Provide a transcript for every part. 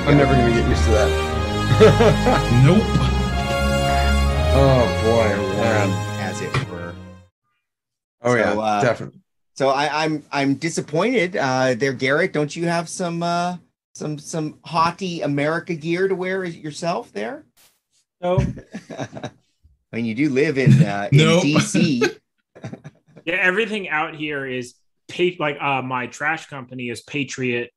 I'm never going to get used to that. Nope. Oh boy, man. As it were. Oh yeah, definitely. So I'm disappointed. There, Garrett. Don't you have some haughty America gear to wear yourself there? No. I mean, you do live in Nope. DC. Yeah, everything out here is my trash company is Patriot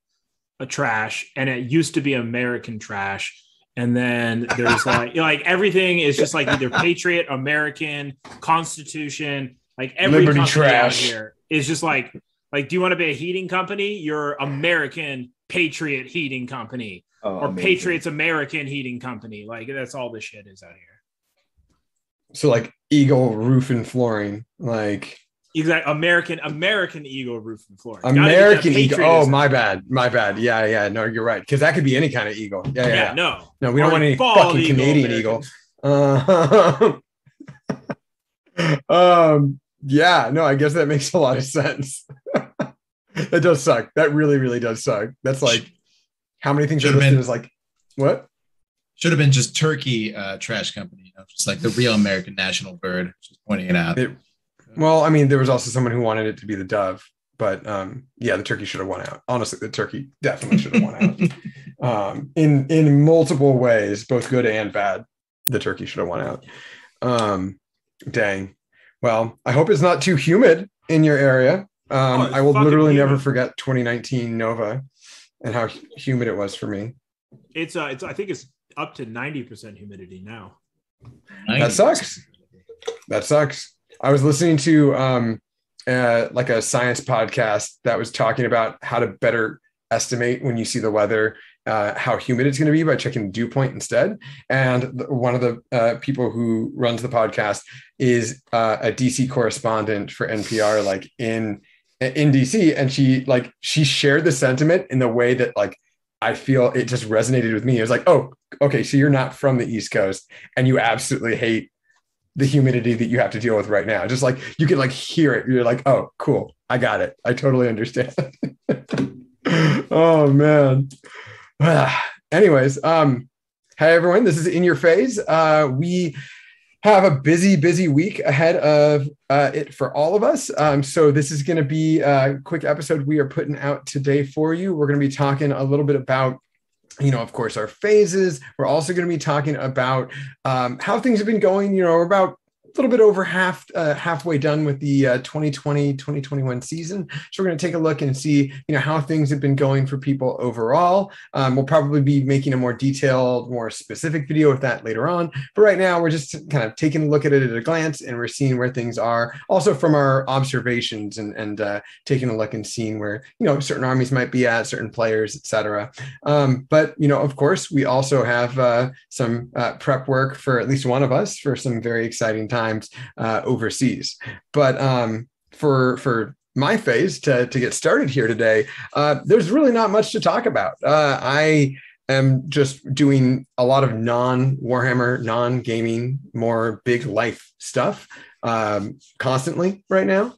Trash, and it used to be American Trash. And then there's like everything is just like either Patriot, American, Constitution, like every Liberty company Trash out here is just like, do you want to be a heating company? You're American Patriot Heating Company, or amazing. Patriots American Heating Company. Like that's all the shit is out here. So like Eagle Roof and Flooring, like Exactly, American Eagle Roof and Flooring. American Eagle. Oh, my bad. Yeah. No, you're right. Because that could be any kind of eagle. Yeah. No, we don't want any fucking eagle, Canadian American. Eagle. Yeah. No, I guess that makes a lot of sense. That does suck. That really, really does suck. That's like how many things are listed as like what? Should have been just Turkey Trash Company. Just like the real American national bird. Just pointing it out. Well, I mean, there was also someone who wanted it to be the dove, but the turkey should have won out. Honestly, the turkey definitely should have won out. In multiple ways, both good and bad, the turkey should have won out. Dang. Well, I hope it's not too humid in your area. I will literally never forget 2019 Nova and how humid it was for me. It's I think it's up to 90% humidity now. That sucks. I was listening to like a science podcast that was talking about how to better estimate when you see the weather, how humid it's going to be by checking the dew point instead. And one of the people who runs the podcast is a DC correspondent for NPR, like in DC. And she shared the sentiment in the way that like, I feel it just resonated with me. It was like, oh, okay. So you're not from the East Coast and you absolutely hate the humidity that you have to deal with right now. Just like you can like hear it. You're like, oh, cool. I got it. I totally understand. Oh man. Anyways, hey everyone, this is In Your Phase. We have a busy week ahead of it for all of us. So this is going to be a quick episode we are putting out today for you. We're going to be talking a little bit about of course, our phases. We're also going to be talking about how things have been going. We're about a little bit over halfway done with the 2020-2021 season. So we're going to take a look and see, how things have been going for people overall. We'll probably be making a more detailed, more specific video with that later on. But right now, we're just kind of taking a look at it at a glance, and we're seeing where things are. Also from our observations and taking a look and seeing where, certain armies might be at, certain players, etc. But, of course, we also have some prep work for at least one of us for some very exciting times overseas. But for my phase to get started here today, there's really not much to talk about. I am just doing a lot of non-Warhammer, non-gaming, more big life stuff constantly right now.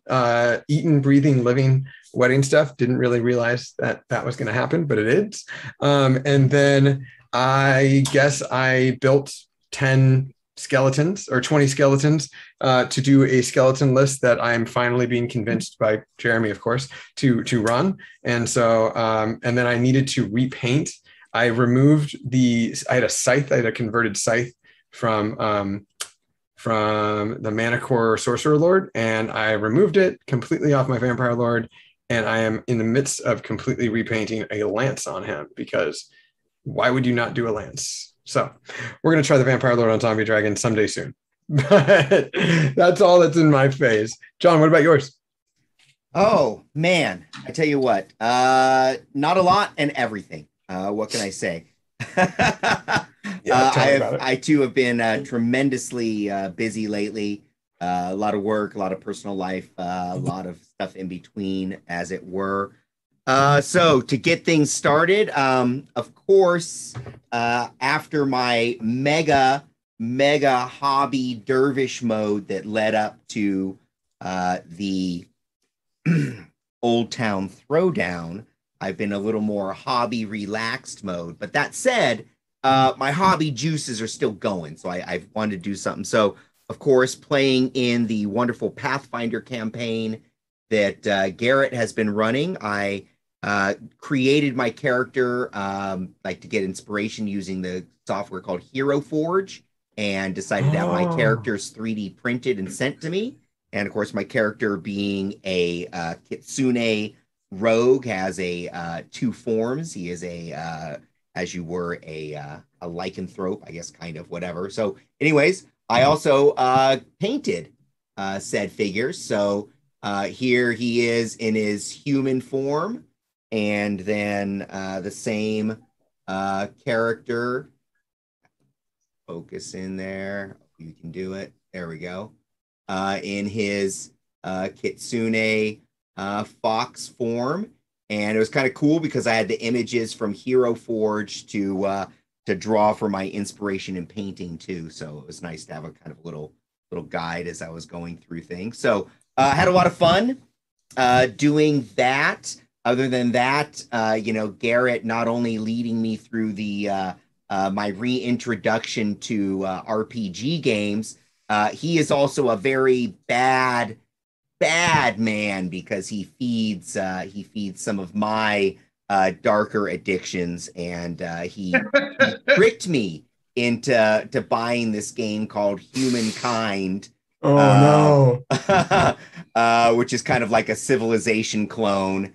Eating, breathing, living, wedding stuff. Didn't really realize that was going to happen, but it is. And then I guess I built 10 skeletons or 20 skeletons to do a skeleton list that I'm finally being convinced by Jeremy, of course, to run. And so, and then I needed to repaint. I removed I had a scythe, I had a converted scythe from the Manicore Sorcerer Lord, and I removed it completely off my Vampire Lord. And I am in the midst of completely repainting a lance on him, because why would you not do a lance? So we're going to try the Vampire Lord on Zombie Dragon someday soon. But that's all that's in my phase. John, what about yours? Oh, man. I tell you what, not a lot and everything. What can I say? I too have been tremendously busy lately. A lot of work, a lot of personal life, a lot of stuff in between, as it were. So to get things started, of course, after my mega hobby dervish mode that led up to the Old Town Throwdown, I've been a little more hobby relaxed mode. But that said, my hobby juices are still going. So I've wanted to do something. So, of course, playing in the wonderful Pathfinder campaign that Garrett has been running, I created my character like to get inspiration using the software called Hero Forge, and decided to have my characters 3D printed and sent to me. And of course, my character being a Kitsune rogue has a two forms. He is a as you were a lycanthrope, I guess, kind of whatever. So, anyways, I also painted said figures. So here he is in his human form, and then the same character. Focus in there. You can do it. There we go. In his Kitsune fox form. And it was kind of cool because I had the images from Hero Forge to draw for my inspiration in painting too. So it was nice to have a kind of little guide as I was going through things. So I had a lot of fun doing that. Other than that, Garrett not only leading me through the my reintroduction to RPG games, he is also a very bad man because he feeds some of my darker addictions, and he tricked me into buying this game called Humankind. Oh no. Which is kind of like a Civilization clone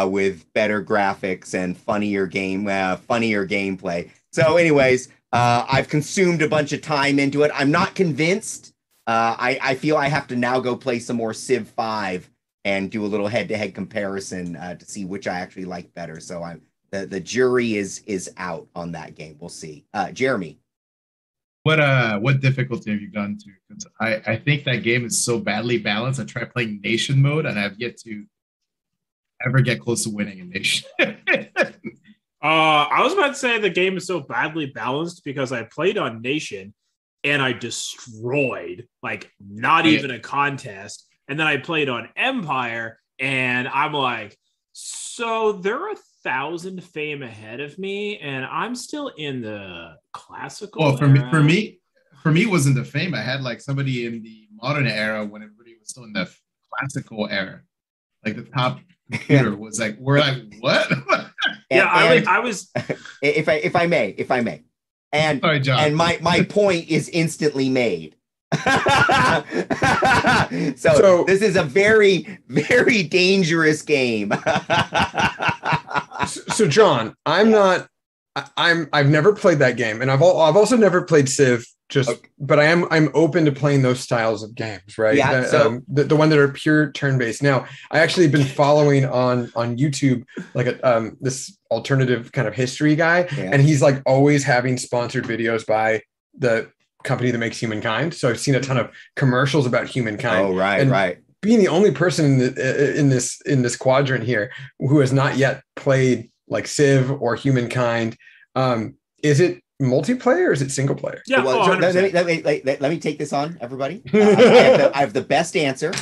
with better graphics and funnier gameplay. So anyways, I've consumed a bunch of time into it. I'm not convinced. I feel I have to now go play some more Civ 5 and do a little head-to-head comparison to see which I actually like better. So the jury is out on that game. We'll see. Jeremy. What difficulty have you gone to? Because I think that game is so badly balanced. I tried playing Nation mode and I've yet to ever get close to winning in Nation. I was about to say the game is so badly balanced because I played on Nation and I destroyed, like, not even a contest. And then I played on Empire and I'm like, so they're 1,000 fame ahead of me and I'm still in the classical. Well, for me it wasn't the fame. I had like somebody in the modern era when everybody was still in the classical era. Like the top computer was like, we're like, what? I was if I may. And sorry, John. And my point is instantly made. so this is a very, very dangerous game. So John, I've never played that game, and I've also never played Civ. But I'm open to playing those styles of games, right? Yeah. The one that are pure turn-based. Now, I actually been following on YouTube like this alternative kind of history guy, and he's like always having sponsored videos by the company that makes Humankind. So I've seen a ton of commercials about Humankind. Oh, right. Being the only person in this quadrant here who has not yet played like Civ or Humankind, is it multiplayer or is it single player? Yeah. Well, so let me take this on, everybody. I have the best answer.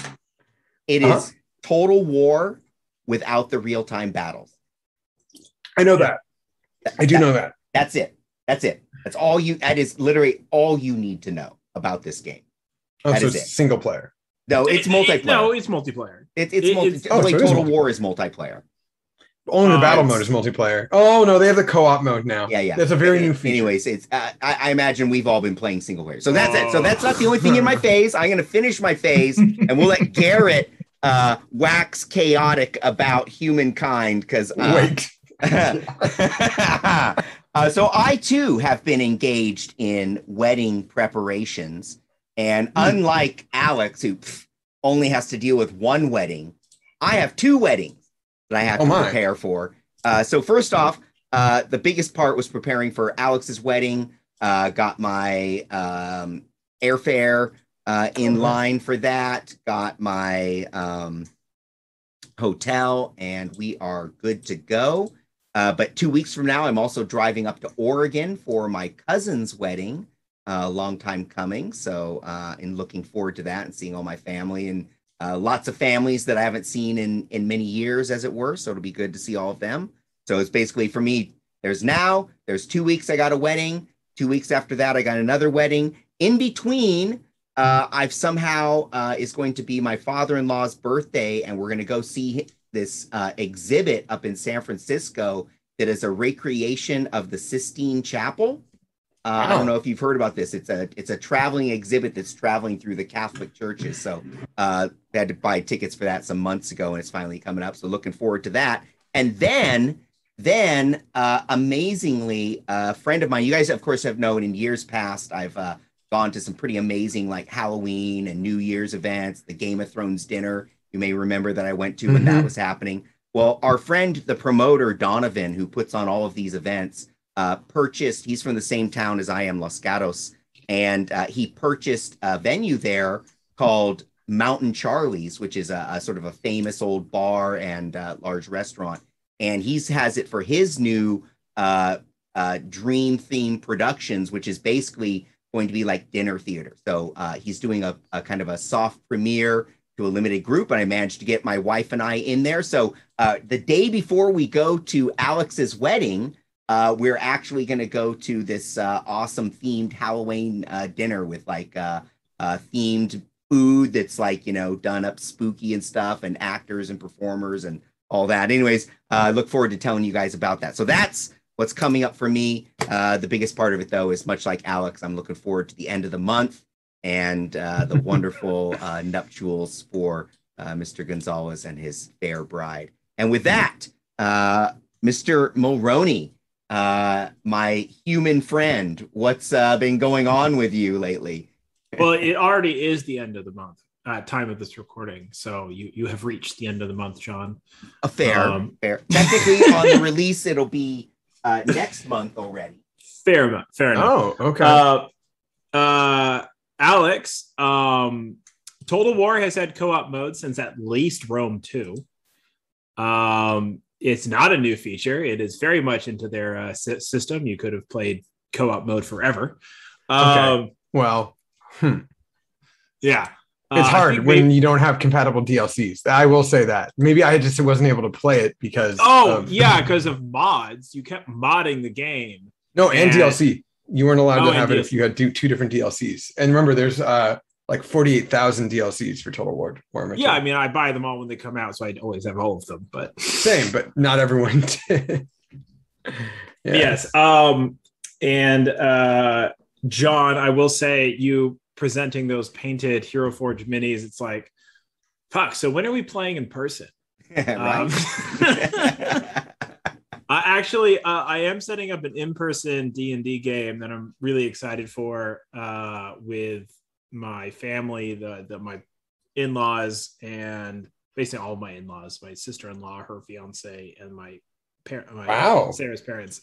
It is Total War without the real-time battles. I know that. I do know that. That's it. That is literally all you need to know about this game. Oh, so it's single player. No, it's multiplayer. No, it's multiplayer. Total War is multiplayer. Only the battle mode is multiplayer. Oh no, they have the co-op mode now. Yeah. That's a very new feature. Anyways, it's I imagine we've all been playing single player. So that's it. So that's not the only thing in my phase. I'm going to finish my phase, and we'll let Garrett wax chaotic about Humankind because wait. So I too have been engaged in wedding preparations, and unlike Alex, who only has to deal with one wedding, I have two weddings that I have to prepare for. So first off, the biggest part was preparing for Alex's wedding. Got my airfare in line for that. Got my hotel, and we are good to go. But 2 weeks from now, I'm also driving up to Oregon for my cousin's wedding. Long time coming. So, and looking forward to that and seeing all my family and Lots of families that I haven't seen in many years, as it were. So it'll be good to see all of them. So it's basically for me, there's 2 weeks I got a wedding. 2 weeks after that, I got another wedding. In between, I've somehow is going to be my father-in-law's birthday, and we're going to go see this exhibit up in San Francisco that is a recreation of the Sistine Chapel. I don't know if you've heard about this. It's a traveling exhibit that's traveling through the Catholic churches. So I had to buy tickets for that some months ago, and it's finally coming up. So looking forward to that. And then amazingly, a friend of mine, you guys of course have known in years past, I've gone to some pretty amazing like Halloween and New Year's events, the Game of Thrones dinner. You may remember that I went to when that was happening. Well, our friend, the promoter, Donovan, who puts on all of these events, he's from the same town as I am, Los Gatos, and he purchased a venue there called Mountain Charlie's, which is a sort of a famous old bar and large restaurant. And he has it for his new Dream Theme Productions, which is basically going to be like dinner theater. So he's doing a kind of a soft premiere to a limited group, and I managed to get my wife and I in there. So the day before we go to Alex's wedding, we're actually going to go to this awesome themed Halloween dinner with like themed food that's like, done up spooky and stuff, and actors and performers and all that. Anyways, I look forward to telling you guys about that. So that's what's coming up for me. The biggest part of it, though, is much like Alex, I'm looking forward to the end of the month and the wonderful nuptials for Mr. Gonzalez and his fair bride. And with that, Mr. Mulroney, my human friend, what's been going on with you lately? Well, it already is the end of the month at time of this recording, so you have reached the end of the month, John. Fair. Technically, on the release, it'll be next month already. Fair enough. Oh, okay. Alex, Total War has had co-op mode since at least Rome 2. It's not a new feature. It is very much into their system. You could have played co-op mode forever. Okay. Yeah. It's hard when you don't have compatible DLCs. I will say that. Maybe I just wasn't able to play it because... because of mods. You kept modding the game. No, and DLC. You weren't allowed to have it if you had two different DLCs. And remember, there's like 48,000 DLCs for Total War. Yeah, I mean, I buy them all when they come out, so I always have all of them. But same, but not everyone did. Yes. And John, I will say, you presenting those painted Hero Forge minis, it's like, fuck, so when are we playing in person? Right. I am setting up an in-person D&D game that I'm really excited for with my family, my in-laws, and basically all my in-laws, my sister-in-law, her fiance, and my Sarah's parents.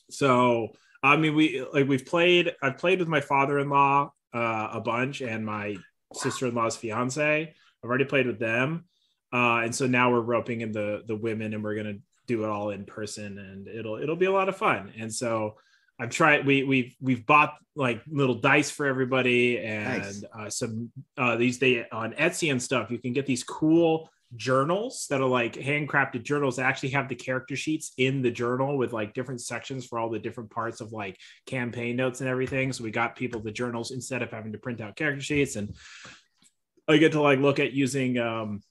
So I mean, I've played with my father-in-law a bunch, and my sister-in-law's fiance. I've already played with them, and so now we're roping in the women, and we're gonna do it all in person, and it'll be a lot of fun. And so I've tried. We've bought like little dice for everybody, and nice. Some these days on Etsy and stuff, you can get these cool journals that are like handcrafted journals that actually have the character sheets in the journal with like different sections for all the different parts of like campaign notes and everything. So we got people the journals instead of having to print out character sheets, and I get to like look at using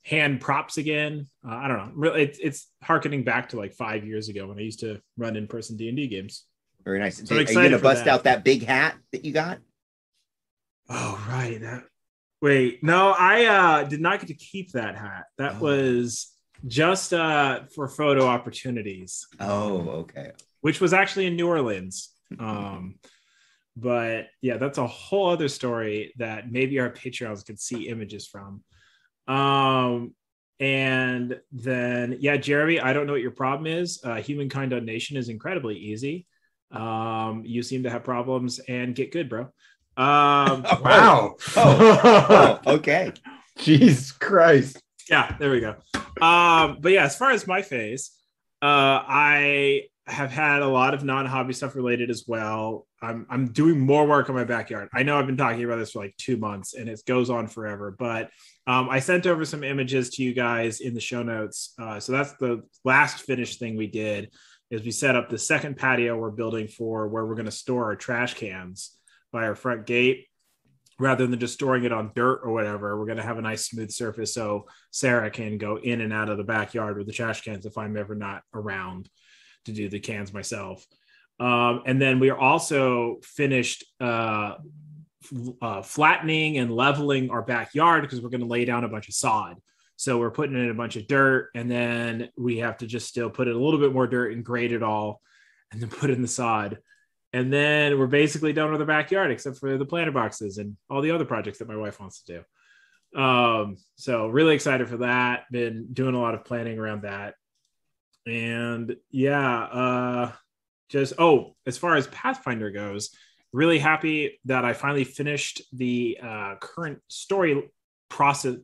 hand props again. I don't know. Really, it's harkening back to like 5 years ago when I used to run in-person D&D games. Very nice. So are you gonna bust out that big hat that you got? Oh, right. Wait, no, I did not get to keep that hat. That was just for photo opportunities. Oh, okay. Which was actually in New Orleans. But yeah, that's a whole other story that maybe our Patreons could see images from. And then, yeah, Jeremy, I don't know what your problem is. Humankind Donation is incredibly easy. You seem to have problems, and get good, bro. Wow. Okay. Jesus Christ. Yeah, there we go. But yeah, as far as my phase, I have had a lot of non-hobby stuff related as well. I'm doing more work on my backyard. I know I've been talking about this for like 2 months, and it goes on forever, but I sent over some images to you guys in the show notes. So that's the last finished thing we did is we set up the second patio we're building for where we're going to store our trash cans by our front gate. Rather than just storing it on dirt or whatever, we're going to have a nice smooth surface so Sarah can go in and out of the backyard with the trash cans if I'm ever not around to do the cans myself. And then we are also finished flattening and leveling our backyard because we're going to lay down a bunch of sod. So we're putting in a bunch of dirt, and then we have to just still put in a little bit more dirt and grade it all and then put in the sod. And then we're basically done with the backyard, except for the planter boxes and all the other projects that my wife wants to do. So really excited for that. Been doing a lot of planning around that. And yeah, as far as Pathfinder goes, really happy that I finally finished the current story process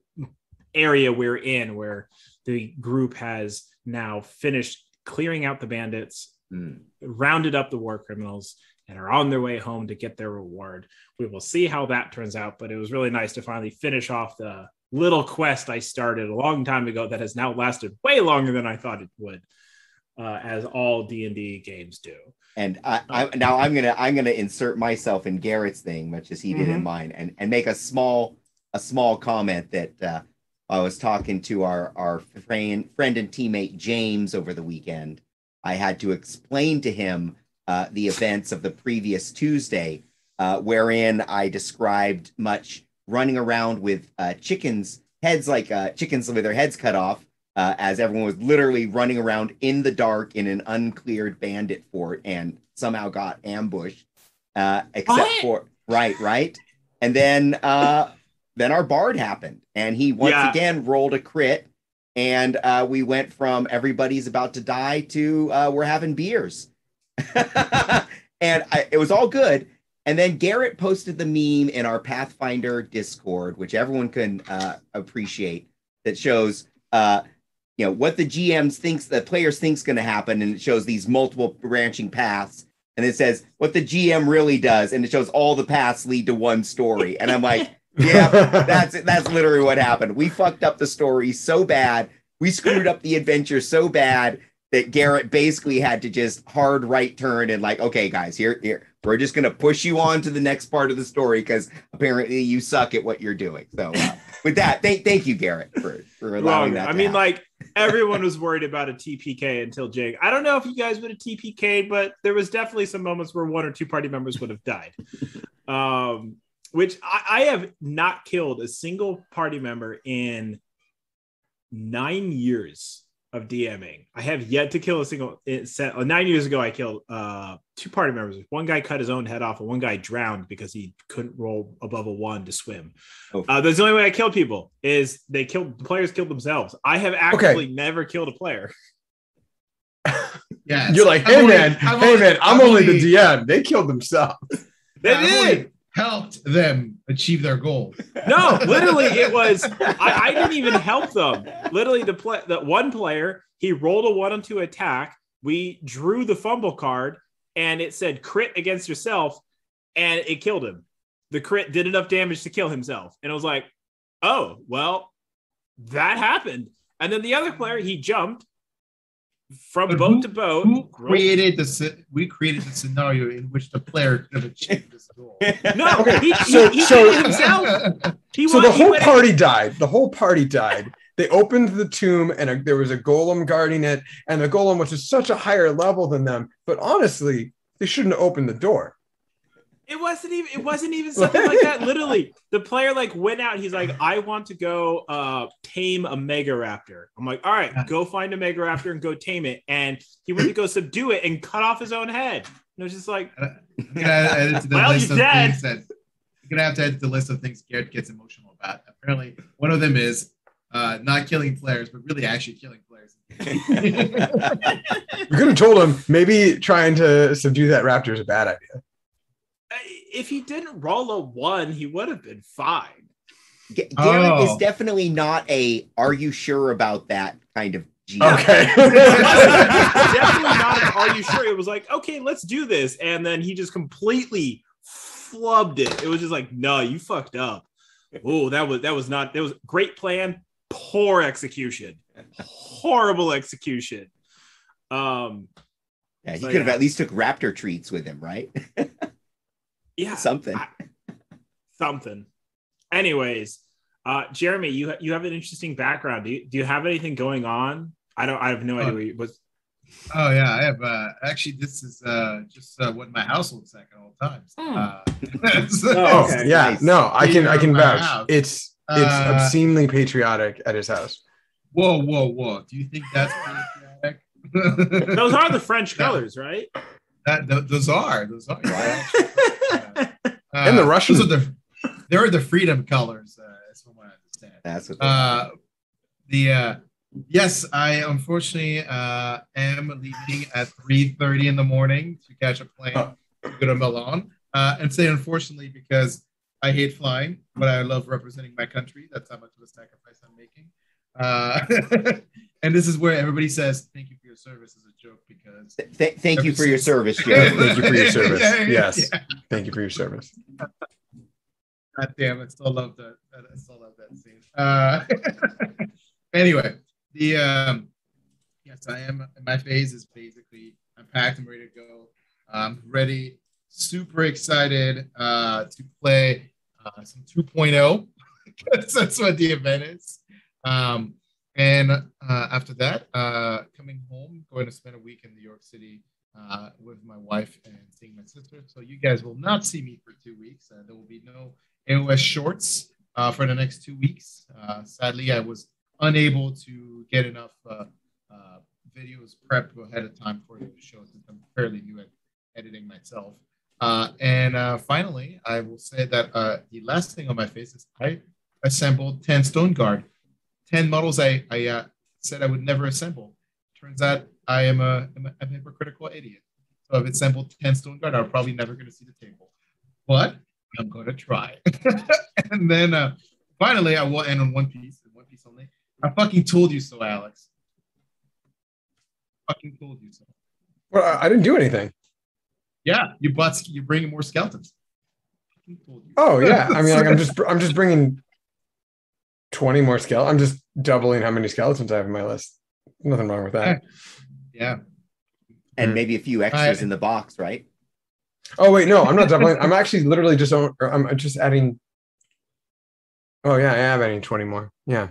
area we're in, where the group has now finished clearing out the bandits, rounded up the war criminals, and are on their way home to get their reward. We will see how that turns out, but it was really nice to finally finish off the little quest I started a long time ago that has now lasted way longer than I thought it would, as all D&D games do. And I'm gonna insert myself in Garrett's thing, much as he did in mine, and make a small comment that I was talking to our friend and teammate James over the weekend. I had to explain to him the events of the previous Tuesday, wherein I described much running around with chickens' heads, like chickens with their heads cut off, as everyone was literally running around in the dark in an uncleared bandit fort and somehow got ambushed, except for right. And then our bard happened, and he once again rolled a crit. And we went from everybody's about to die to we're having beers. And it was all good. And then Garrett posted the meme in our Pathfinder Discord, which everyone can appreciate, that shows what the the players think's going to happen. And it shows these multiple branching paths. And it says what the GM really does. And it shows all the paths lead to one story. And I'm like, yeah, that's literally what happened. We fucked up the story so bad. We screwed up the adventure so bad that Garrett basically had to just hard right turn and like, okay, guys, here, we're just going to push you on to the next part of the story because apparently you suck at what you're doing. So with that, thank you, Garrett, for allowing that. I mean, like, everyone was worried about a TPK until Jake. I don't know if you guys would have TPK'd, but there was definitely some moments where one or two party members would have died. Which I have not killed a single party member in 9 years of DMing. I have yet to kill a single 9 years ago. I killed two party members. One guy cut his own head off, and one guy drowned because he couldn't roll above a 1 to swim. That's the only way I kill people is the players killed themselves. I have actually never killed a player. Yeah, you're like, hey man, I'm only the DM. They killed themselves. They did. Helped them achieve their goal. No, literally, it was I didn't even help them. Literally, the one player, he rolled a 1 to attack. We drew the fumble card, and it said crit against yourself, and it killed him. The crit did enough damage to kill himself, and I was like, "Oh, well, that happened." And then the other player, he jumped from boat to boat. We created the scenario in which the player could have achieved this goal. No, he did it himself. The whole party died. The whole party died. They opened the tomb, and there was a golem guarding it, and the golem was just such a higher level than them. But honestly, they shouldn't have opened the door. It wasn't even something like that. Literally, the player went out. He's like, I want to go tame a mega raptor. I'm like, all right, go find a mega raptor and go tame it. And he went to go subdue it and cut off his own head. And it was just like, well, you're dead. You're gonna have to add to the list of things Garrett gets emotional about. Apparently, one of them is not killing players, but really actually killing players. You could have told him maybe trying to subdue that raptor is a bad idea. If he didn't roll a 1, he would have been fine. Garrett is definitely not are you sure about that kind of GM. Okay. Definitely not an are you sure. It was like, okay, let's do this. And then he just completely flubbed it. It was just like, no, you fucked up. Oh, that was great plan, poor execution, horrible execution. Yeah, he could have at least took raptor treats with him, right? Yeah, something. Anyways, Jeremy, you have an interesting background. Do you have anything going on? I have no idea what you was. Oh yeah, I have. Actually, this is just what my house looks like at all times. Okay. Yeah, nice. No, I can vouch. House. It's obscenely patriotic at his house. Whoa! Do you think that's patriotic? Those are the French colors, right? Those are. And the Russians they're the freedom colors. That's what I understand. That's what. Yes, I unfortunately am leaving at 3:30 in the morning to catch a plane to go to Milan. And say unfortunately because I hate flying, but I love representing my country. That's how much of a sacrifice I'm making. And this is where everybody says, thank you for your service as a joke because... Thank you for your service, Jerry. Thank you for your service. Yes. Yeah. Thank you for your service. God damn, I still love that scene. Anyway, yes, I am. My phase is basically, I'm packed. I'm ready to go. I'm ready. Super excited to play some 2.0. That's what the event is. And after that, coming home, going to spend a week in New York City with my wife and seeing my sister. So you guys will not see me for 2 weeks. There will be no AoS shorts for the next 2 weeks. Sadly, I was unable to get enough videos prepped ahead of time for the show since I'm fairly new at editing myself. And finally, I will say that the last thing on my face is I assembled 10 Stone Guard. 10 models I said I would never assemble. Turns out I am a hypocritical idiot. So I've assembled 10 Stone Guard. I'm probably never going to see the table. But I'm going to try. And then finally, I will end on one piece only. I fucking told you so, Alex. Fucking told you so. Well, I didn't do anything. Yeah, you're bringing more skeletons. Oh yeah, I mean, like, I'm just bringing 20 more skeletons. I'm just doubling how many skeletons I have in my list. Nothing wrong with that. Yeah, and maybe a few extras in the box, right? Oh wait, no, I'm not doubling. I'm actually literally I'm just adding. Oh yeah, I am adding 20 more. Yeah.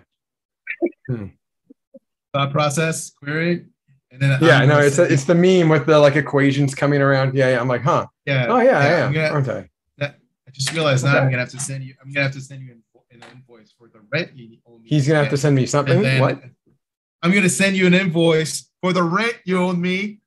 Thought process query. And then it's the meme with the like equations coming around. Yeah. I'm like, huh? Yeah. Oh yeah, I am. Aren't I? I just realized now I'm gonna have to send you. I'm gonna have to send you an invoice for the rent you owe me. He's gonna have to send me something. What? I'm gonna send you an invoice for the rent you owe me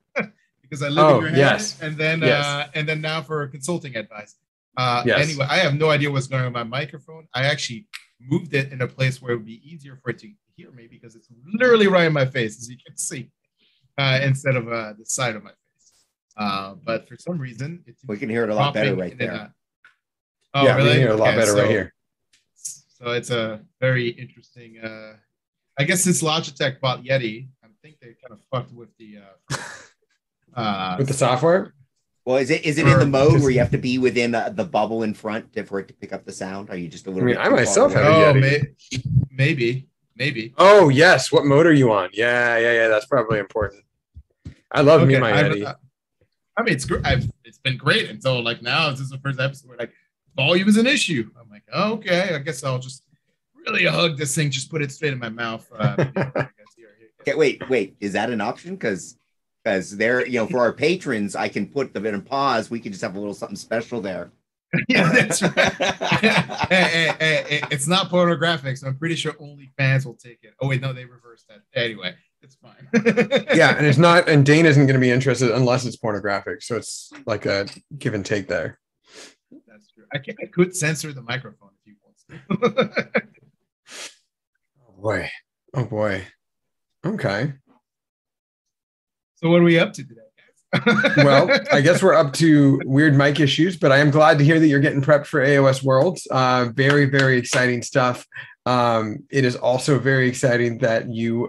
because I live in your head. Yes. And then now for consulting advice. Anyway, I have no idea what's going on with my microphone. I actually moved it in a place where it would be easier for it to hear me because it's literally right in my face, as you can see. Instead of the side of my face. But for some reason, we can hear it a lot better right there. Oh, yeah, really? We can hear it a lot better right here. So it's a very interesting. I guess since Logitech bought Yeti, I think they kind of fucked with the with the software. Well, is it in the mode where you have to be within the bubble in front for it to pick up the sound? Are you just a little? I myself have a Yeti. Maybe. Oh yes, what mode are you on? Yeah. That's probably important. I love me my Yeti. I mean, it's been great until like now. This is the first episode where like volume is an issue. I'm like, okay, I guess I'll just really hug this thing, just put it straight in my mouth. Okay, wait, is that an option? Because there, for our patrons, I can put the bit in pause. We can just have a little something special there. Yeah, that's right. hey, it's not pornographic, so I'm pretty sure only fans will take it. Oh wait, no, they reversed that. Anyway, it's fine. Yeah, and it's not, and Dane isn't going to be interested unless it's pornographic. So it's like a give and take there. That's true. I could censor the microphone if you want to. Oh boy. Okay. So what are we up to today? Well, I guess we're up to weird mic issues, but I am glad to hear that you're getting prepped for AoS Worlds. Very, very exciting stuff. It is also very exciting that you,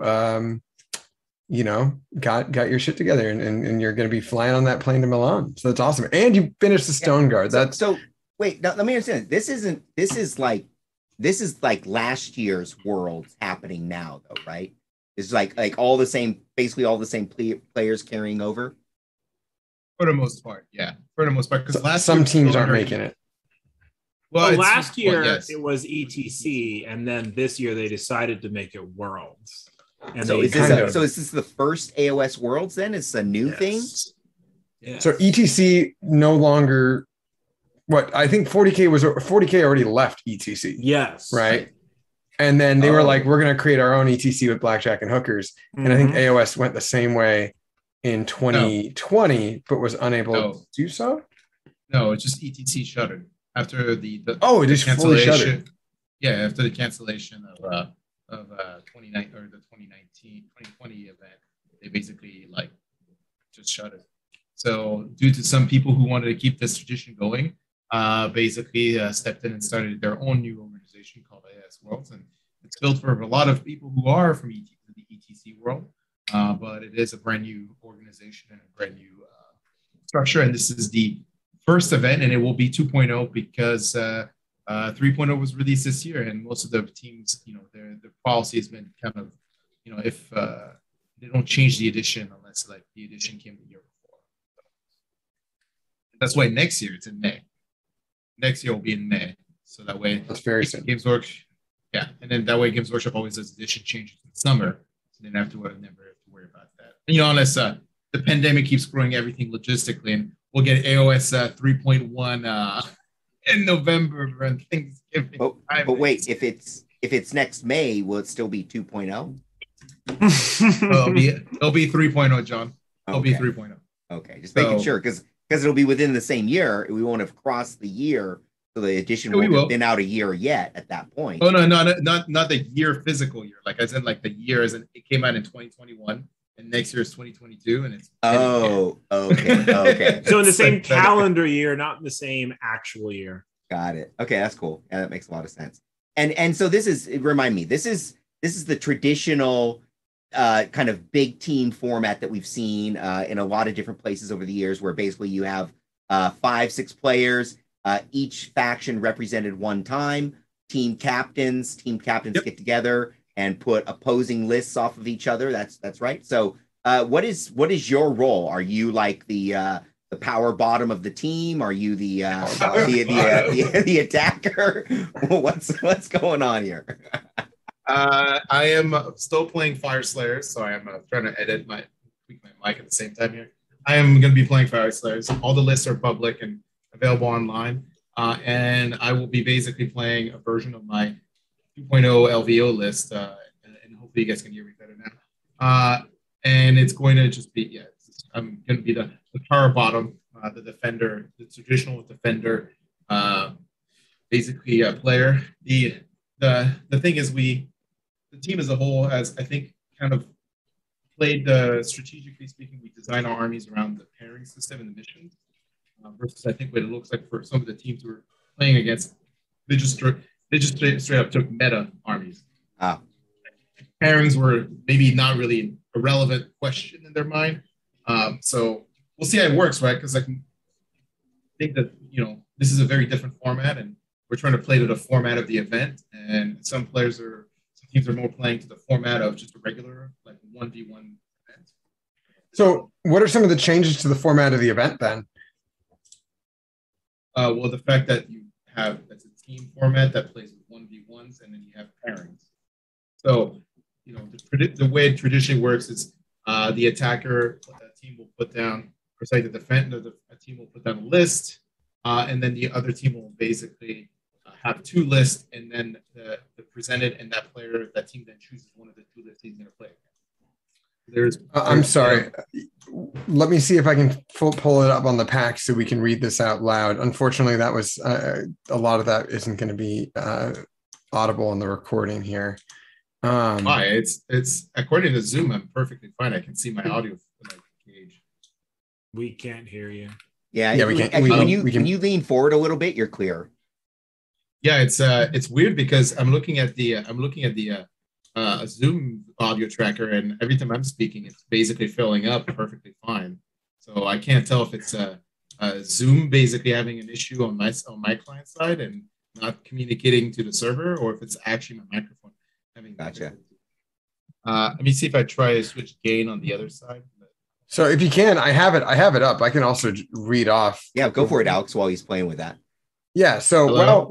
got your shit together and you're going to be flying on that plane to Milan. So that's awesome. And you finished the Stone Guard. So wait, now, let me understand. This is like this is like last year's Worlds happening now, though, right? It's like all the same, basically all the same players carrying over. For the most part, yeah. For the most part, because some teams aren't making it. Well, last year it was ETC, and then this year they decided to make it Worlds. And so is this the first AoS Worlds then? It's a new thing? Yes. So ETC no longer, I think 40K already left ETC. Yes. Right? And then they were like, we're going to create our own ETC with blackjack and hookers. Mm-hmm. And I think AoS went the same way in 2020, but was unable to do so. No, it's just ETC shuttered after the it just fully shuttered. Yeah, after the cancellation of 2020 event, they basically like just shut it. So due to some people who wanted to keep this tradition going, basically stepped in and started their own new organization called AoS Worlds, and it's built for a lot of people who are from the ETC world, but it is a brand new organization and a brand new structure, and this is the first event, and it will be 2.0 because 3.0 was released this year, and most of the teams, their policy has been kind of, if they don't change the edition unless like the edition came the year before. That's why next year it's in May. Next year will be in May, so that way that's very soon. Games Workshop, yeah, and then that way Games Workshop always does edition changes in summer, so they never have to worry about that. And, unless the pandemic keeps growing everything logistically, and we'll get AoS 3.1 in November and Thanksgiving. But wait, if it's next May, will it still be 2.0? It'll be 3.0, John. It'll be 3.0. Okay, just making sure because it'll be within the same year. We won't have crossed the year, so the edition won't have been out a year yet at that point. Oh no, not the year physical year. Like as in like the year as in it came out in 2021. And next year is 2022, and it's okay. So in the same calendar year, not in the same actual year. Got it. Okay, that's cool. Yeah, that makes a lot of sense. And so this is the traditional kind of big team format that we've seen in a lot of different places over the years, where basically you have 5-6 players, each faction represented one time. Team captains get together and put opposing lists off of each other. That's right. So what is your role? Are you like the power bottom of the team? Are you the attacker? What's going on here? I am still playing Fire Slayers, so I am trying to tweak my mic at the same time here. I am going to be playing Fire Slayers. All the lists are public and available online, and I will be basically playing a version of my 2.0 LVO list, and hopefully you guys can hear me better now. And it's going to just be, I'm going to be the power bottom, the defender, the traditional defender, basically a player. The thing is, the team as a whole has, I think, kind of played strategically speaking. We design our armies around the pairing system and the missions, versus I think what it looks like for some of the teams we're playing against. They just straight up took meta armies. Pairings were maybe not really a relevant question in their mind. So we'll see how it works, right? Because I think that, this is a very different format, and we're trying to play to the format of the event. And some teams are more playing to the format of just a regular, like 1v1 event. So what are some of the changes to the format of the event then? Well, the fact that you have, that's a team format that plays with 1v1s, and then you have pairings. So, the way it traditionally works is the attacker team will put down, or sorry, the defender, a team will put down a list, and then the other team will basically have 2 lists, and then the presented, and that team then chooses one of the 2 lists he's going to play. I'm sorry. Let me see if I can pull it up on the pack so we can read this out loud. Unfortunately, that was a lot of that isn't going to be audible in the recording here. Why? It's according to Zoom, I'm perfectly fine. I can see my audio page. We can't hear you. Yeah, we can. Actually, when you lean forward a little bit, you're clear. Yeah, it's weird because I'm looking at the Zoom audio tracker, and every time I'm speaking, it's basically filling up perfectly fine. So I can't tell if it's Zoom basically having an issue on my client side and not communicating to the server or if it's actually my microphone having Gotcha. Let me see if I try to switch gain on the other side. So if you can, I have it up. I can also read off. Yeah, go for it, Alex, while he's playing with that. Yeah. So Hello?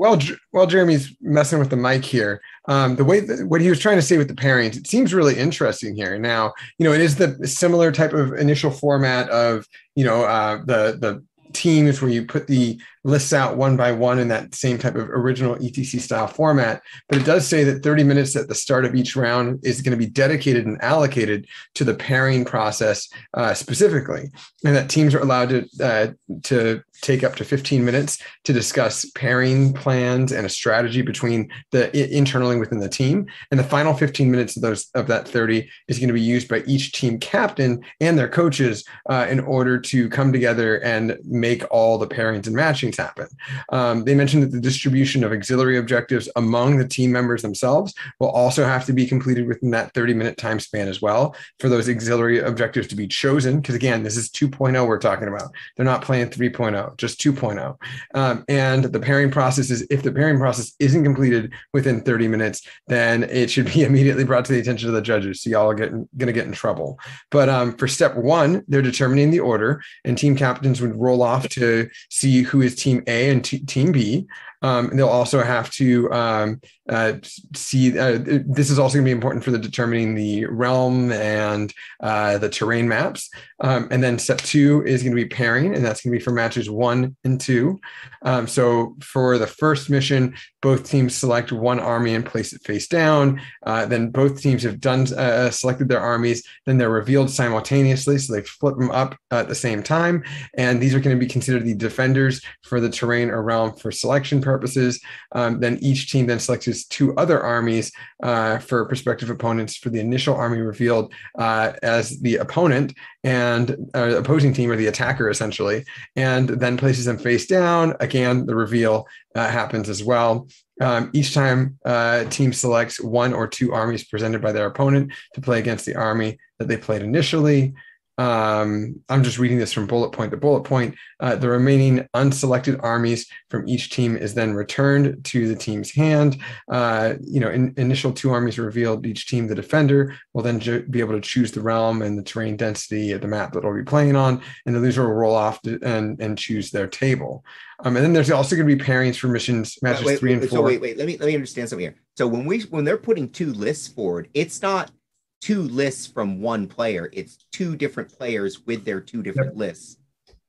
while Jeremy's messing with the mic here, the way what he was trying to say with the pairings, it seems really interesting here. Now, it is the similar type of initial format of the teams where you put the lists out one by one in that same type of original ETC style format. But it does say that 30 minutes at the start of each round is going to be dedicated and allocated to the pairing process specifically, and that teams are allowed to take up to 15 minutes to discuss pairing plans and a strategy between internally within the team. And the final 15 minutes of that 30 is going to be used by each team captain and their coaches in order to come together and make all the pairings and matchings happen. They mentioned that the distribution of auxiliary objectives among the team members themselves will also have to be completed within that 30-minute time span as well for those auxiliary objectives to be chosen. Because again, this is 2.0 we're talking about. They're not playing 3.0, just 2.0. And the pairing process if the pairing process isn't completed within 30 minutes, then it should be immediately brought to the attention of the judges. So y'all are going to get in trouble. But for step one, they're determining the order, and team captains would roll off to see who is team A and team B. They'll also have to see, this is also going to be important for the determining the realm and the terrain maps. And then step two is going to be pairing, and that's going to be for matches 1 and 2. So for the first mission, both teams select one army and place it face down. Then both teams have selected their armies. Then they're revealed simultaneously. So they flip them up at the same time. And these are going to be considered the defenders for the terrain or realm for selection purposes. Then each team then selects its 2 other armies for prospective opponents for the initial army revealed as the opponent and the opposing team, or the attacker essentially, and then places them face down. Again, the reveal happens as well. Each time team selects 1 or 2 armies presented by their opponent to play against the army that they played initially. I'm just reading this from bullet point to bullet point. The remaining unselected armies from each team is then returned to the team's hand. Initial 2 armies are revealed. Each team, the defender, will then be able to choose the realm and the terrain density of the map that they'll be playing on, and the loser will roll off and choose their table. And then there's also going to be pairings for matches 3 and 4. So wait. Let me understand something here. So when they're putting 2 lists forward, it's not 2 lists from one player. It's 2 different players with their 2 different lists.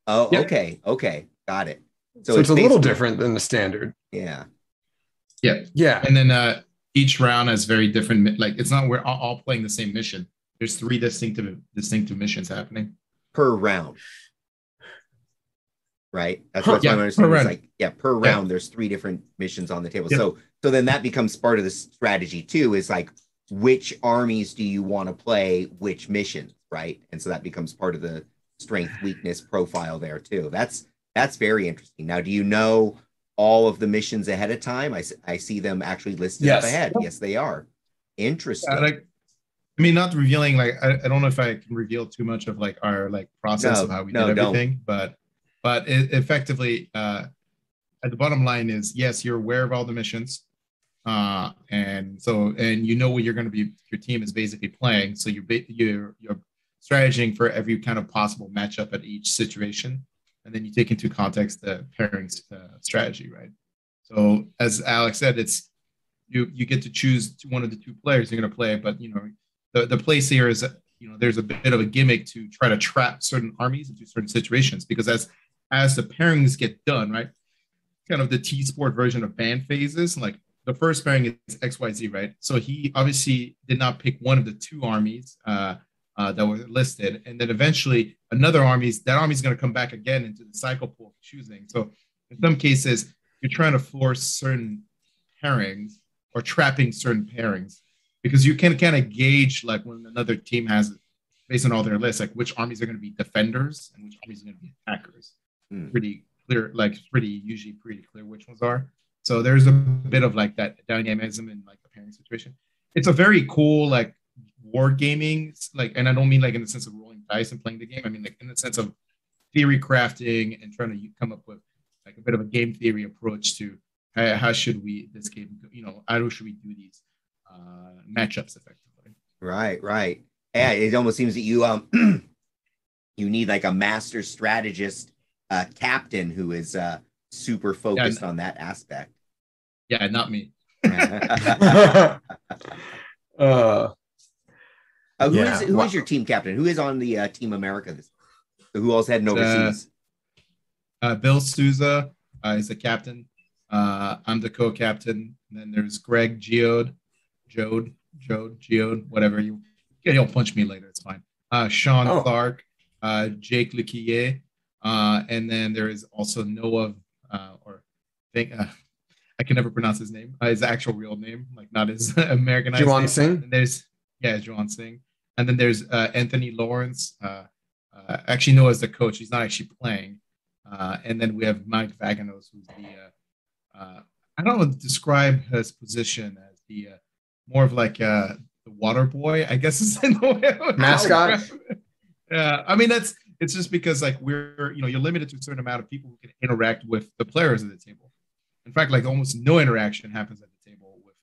Oh, yep. Okay. Got it. So it's a little different than the standard. Yeah. Yeah. And then each round has very different, like it's not we're all playing the same mission. There's 3 distinctive missions happening per round. Right? That's what I'm understanding. Per round, there's 3 different missions on the table. Yep. So then that becomes part of the strategy too, is like, which armies do you want to play which missions, right? And so that becomes part of the strength weakness profile there too. That's very interesting. Now, do you know all of the missions ahead of time? I see them actually listed up ahead. Yes, they are. Interesting. Not revealing, like I don't know if I can reveal too much of like our like process of how we did everything, but effectively at the bottom line is, yes, you're aware of all the missions. And you know what you're going to be, your team is basically playing. So you're strategizing for every kind of possible matchup at each situation. And then you take into context the pairing strategy, right? So as Alex said, it's you get to choose one of the 2 players you're going to play. But, the place here is, there's a bit of a gimmick to try to trap certain armies into certain situations, because as the pairings get done, right? Kind of the T-Sport version of band phases, like, the first pairing is XYZ, right? So he obviously did not pick one of the 2 armies that were listed. And then eventually that army is going to come back again into the cycle pool of choosing. So in some cases, you're trying to force certain pairings or trapping certain pairings, because you can kind of gauge, like, when another team has, based on all their lists, like which armies are going to be defenders and which armies are going to be attackers. Pretty clear, like usually pretty clear which ones are. So there's a bit of like that dynamism in like the pairing situation. It's a very cool like war gaming, like, and I don't mean like in the sense of rolling dice and playing the game. I mean like in the sense of theory crafting and trying to come up with like a bit of a game theory approach to how should this game, how should we do these matchups effectively? Right. Yeah, it almost seems that you you need like a master strategist captain who is super focused on that aspect. Yeah, not me. Who is your team captain? Who is on the Team America this year? So who else heading overseas? Bill Souza is the captain. I'm the co-captain. And then there's Greg Jode, whatever you don't punch me later. It's fine. Sean Clark, Jake Lequier, and then there is also Noah, I can never pronounce his name. His actual real name, like not his Americanized Juwan name. Singh. And there's Juwan Singh, and then there's Anthony Lawrence. Actually, Noah's the coach. He's not actually playing. And then we have Mike Vaganos, who's I don't know, describe his position as the more of like the water boy, I guess is in the way. Mascot. Yeah, I mean it's just because like you're limited to a certain amount of people who can interact with the players at the table. In fact, like almost no interaction happens at the table with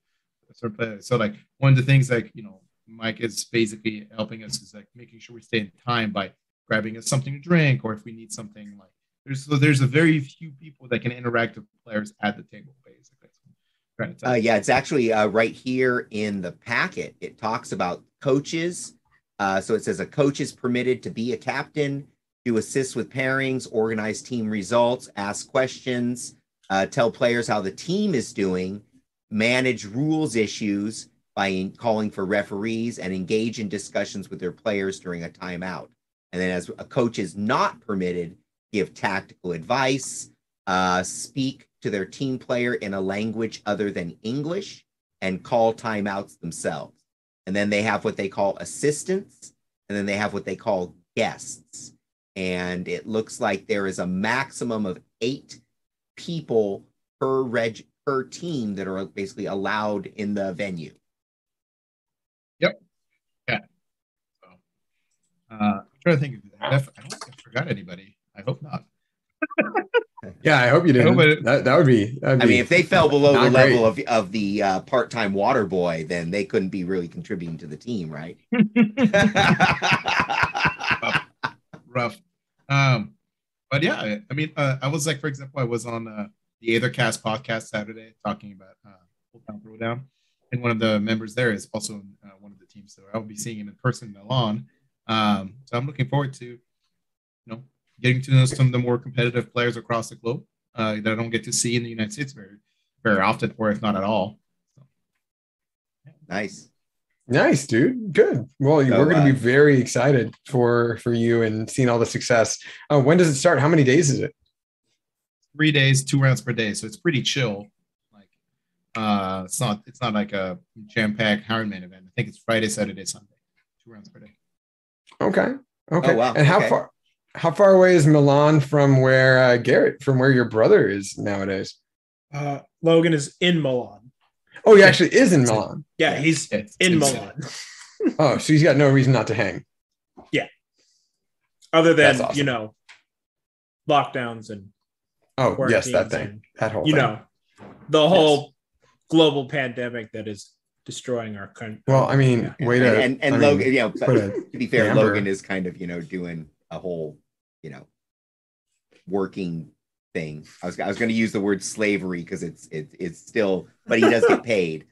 certain players. So like one of the things like Mike is basically helping us is like making sure we stay in time by grabbing us something to drink, or if we need something like there's a very few people that can interact with players at the table, basically. Yeah, it's actually right here in the packet. It talks about coaches. So it says a coach is permitted to be a captain, to assist with pairings, organize team results, ask questions, tell players how the team is doing, manage rules issues by calling for referees, and engage in discussions with their players during a timeout. And then as a coach is not permitted, give tactical advice, speak to their team player in a language other than English, and call timeouts themselves. And then they have what they call assistants, and then they have what they call guests. And it looks like there is a maximum of 8 people per team that are basically allowed in the venue. Yep. Yeah. So, I'm trying to think. I don't think I forgot anybody. I hope not. Yeah, I hope you didn't. That would be. I mean, if they fell below the level of the part-time water boy, then they couldn't be really contributing to the team, right? Rough. But yeah, I mean, I was like, for example, I was on the Ethercast podcast Saturday talking about Pull Down, Throw Down, and one of the members there is also one of the teams, so I'll be seeing him in person in Milan. So I'm looking forward to, getting to know some of the more competitive players across the globe that I don't get to see in the United States very, very often, or if not at all. So, yeah. Nice, dude. Good. Well, we're going to be very excited for you and seeing all the success. When does it start? How many days is it? 3 days, 2 rounds per day. So it's pretty chill. Like, it's not like a jam-packed Ironman event. I think it's Friday, Saturday, Sunday, 2 rounds per day. Okay. Oh, wow. And how far away is Milan from where from where your brother is nowadays? Logan is in Milan. Oh, he actually is in Milan. Yeah, he's in Milan. Oh, so he's got no reason not to hang. Yeah. Other than, awesome. Lockdowns and that thing. That whole thing. The whole global pandemic that is destroying our country. Well, I mean, Logan, to be fair, Logan is kind of, doing a whole, working thing. I was going to use the word slavery because it's still, but he does get paid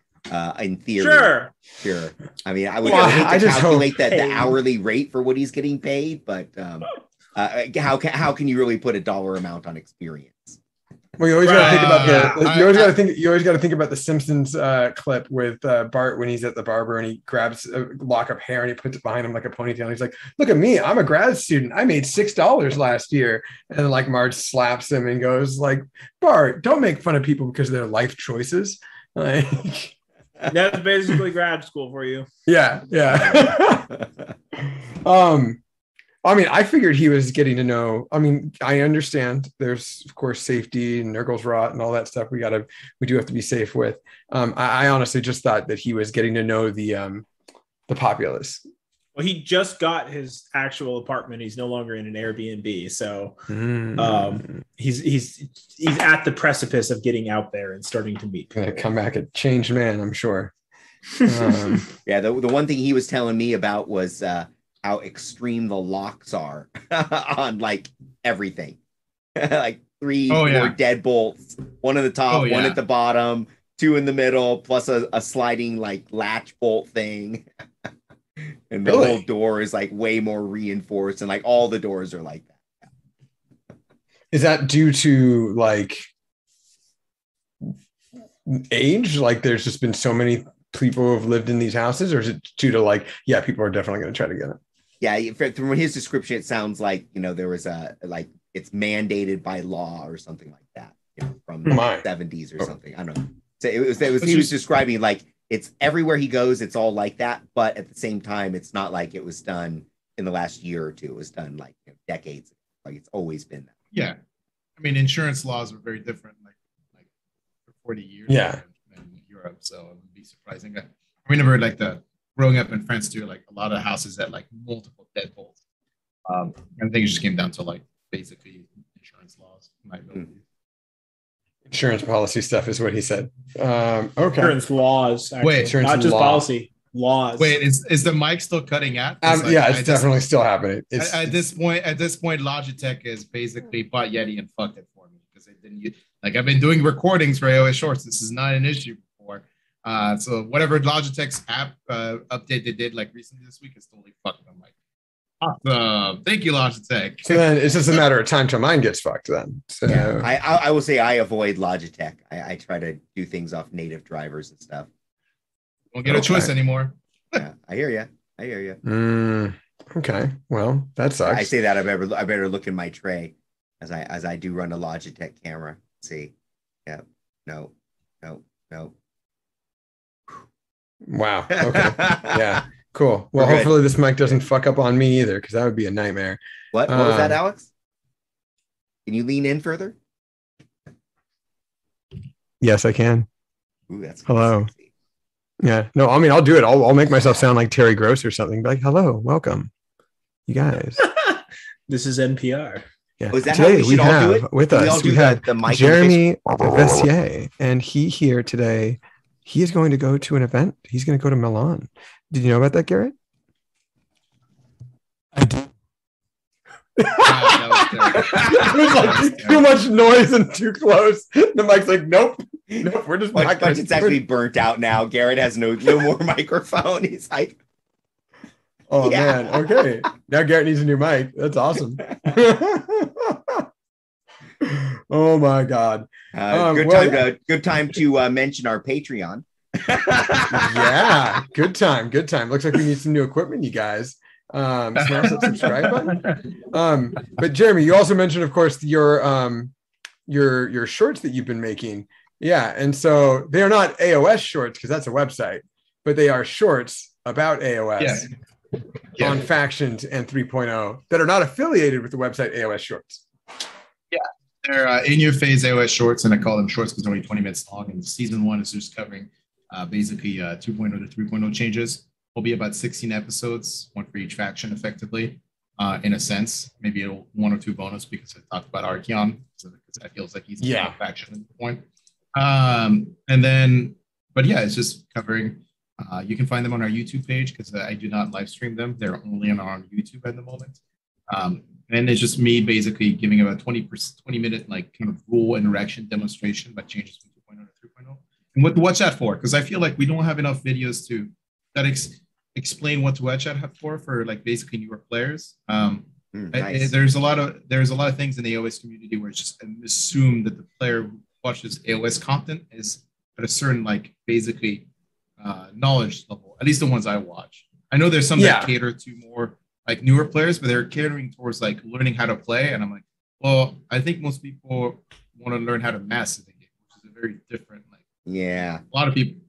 in theory. Sure. I mean, I would hate to calculate the hourly rate for what he's getting paid, but how can you really put a dollar amount on experience? Well, you always got to think about you always got to think about the Simpsons clip with Bart when he's at the barber and he grabs a lock of hair and he puts it behind him like a ponytail. And he's like, "Look at me, I'm a grad student. I made $6 last year." And then like Marge slaps him and goes like, "Bart, don't make fun of people because of their life choices." Like, that's basically grad school for you. Yeah. I mean, I figured he was getting to know. I mean, I understand there's of course safety and Nurgle's rot and all that stuff. We do have to be safe with. I honestly just thought that he was getting to know the populace Well, he just got his actual apartment. He's no longer in an Airbnb, so he's at the precipice of getting out there and starting to meet people. Gonna come back a changed man, I'm sure. Yeah, the one thing he was telling me about was how extreme the locks are on like everything. Like 3, 4 deadbolts, one at the top, one at the bottom, 2 in the middle, plus a sliding like latch bolt thing. And the whole door is like way more reinforced, and like all the doors are like that. Is that due to like age? Like there's just been so many people who have lived in these houses, or is it due to like, yeah, people are definitely going to try to get it? Yeah, from his description, it sounds like, you know, there was a like it's mandated by law or something like that, you know, from the 70s or something. I don't know. So it was he was describing like it's everywhere he goes, it's all like that, but at the same time, it's not like it was done in the last year or two. It was done like, you know, decades ago. Like it's always been that. Yeah, I mean, insurance laws are very different, like for 40 years. Yeah, in Europe, so it would be surprising. I remember like growing up in France too, like a lot of houses had like multiple deadbolts. I think it just came down to like basically insurance laws. Insurance policy stuff is what he said. Okay. Insurance laws. Actually. Wait, insurance not just law. Policy. Laws. Wait, is the mic still cutting out? Yeah, it's definitely still happening. At this point, Logitech has basically bought Yeti and fucked it for me because it didn't use, like I've been doing recordings for AoS Shorts. This is not an issue before. So whatever Logitech's app update they did like recently this week is totally fucked my mic. Awesome. Thank you, Logitech. So then it's just a matter of time till mine gets fucked then. So yeah, I will say I avoid Logitech. I try to do things off native drivers and stuff. Don't get a choice anymore. Yeah, I hear you. Okay. Well, that sucks. I say that I better look in my tray as I do run a Logitech camera. See. Yeah. No. Wow. Okay. Yeah. Cool. Well, hopefully this mic doesn't fuck up on me either, because that would be a nightmare. What was that, Alex? Can you lean in further? Yes, I can. Ooh, that's hello. Sexy. Yeah. No, I mean, I'll do it. I'll make myself sound like Terry Gross or something. Be like, hello, welcome, you guys. This is NPR. Yeah. Oh, is that today how we should all do it? With us, we had Jeremy Vessier, and he here today. He is going to go to an event. He's going to go to Milan. Did you know about that, Garrett? I did. It was like too much noise and too close. The mic's like, nope, we're just not going. It's actually burnt out now. Garrett has no more microphone. He's like, oh man, okay. Now Garrett needs a new mic. That's awesome. Oh my god. Good time to mention our Patreon. Yeah, good time. Looks like we need some new equipment, you guys. Smash that subscribe button. But Jeremy, you also mentioned, of course, your shorts that you've been making. Yeah, and so they are not AoS shorts because that's a website, but they are shorts about AoS on Factions and 3.0 that are not affiliated with the website AoS Shorts. Yeah, they're in your phase AoS Shorts, and I call them shorts because they're only 20 minutes long. And season 1 is just covering basically 2.0 to 3.0 changes. Will be about 16 episodes, one for each faction, effectively, in a sense. Maybe 1 or 2 bonus because I talked about Archeon, so that feels like he's a faction at the point. And then, but yeah, it's just covering. You can find them on our YouTube page because I do not live stream them. They're only on our YouTube at the moment. And it's just me basically giving about 20 minute like kind of rule interaction demonstration about changes from 2.0 to 3.0. And what's that for? Because I feel like we don't have enough videos that explain what to watch out for like basically newer players. Nice. There's a lot of things in the AoS community where it's just assumed that the player who watches AoS content is at a certain like basically knowledge level. At least the ones I watch. I know there's some that cater to more like newer players, but they're catering towards like learning how to play. And I'm like, well, I think most people want to learn how to master the game, which is a very different a lot of people.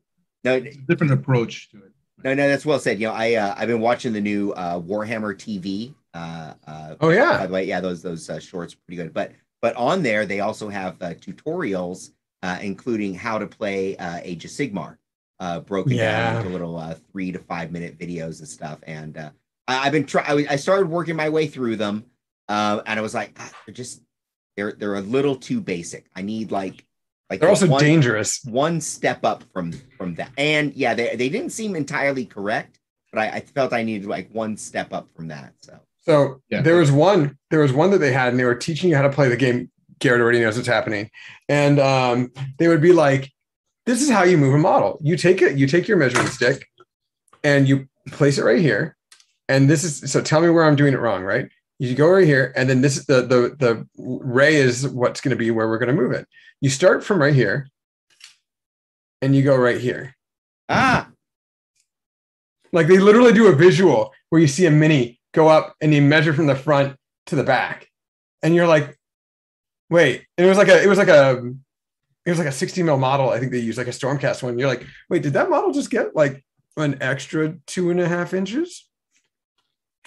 No, it's a different approach to it. No, that's well said. You know, I've been watching the new Warhammer TV. By the way, those shorts are pretty good. But on there they also have tutorials, including how to play Age of Sigmar, broken down into little 3 to 5 minute videos and stuff. And I've been trying. I started working my way through them, and I was like, they're a little too basic. I need like they're also dangerous. One step up from that. And yeah, they didn't seem entirely correct, but I felt I needed like one step up from that. So yeah. there was one that they had, and they were teaching you how to play the game. Garrett already knows what's happening. And they would be like, this is how you move a model. You take your measuring stick and you place it right here. And so tell me where I'm doing it wrong, right? You go right here, and then this is the ray is what's going to be where we're going to move it. You start from right here, and you go right here. Ah, like they literally do a visual where you see a mini go up, and you measure from the front to the back, and you're like, wait. And it was like a 60 mil model. I think they used like a Stormcast one. You're like, wait, did that model just get like an extra 2.5 inches?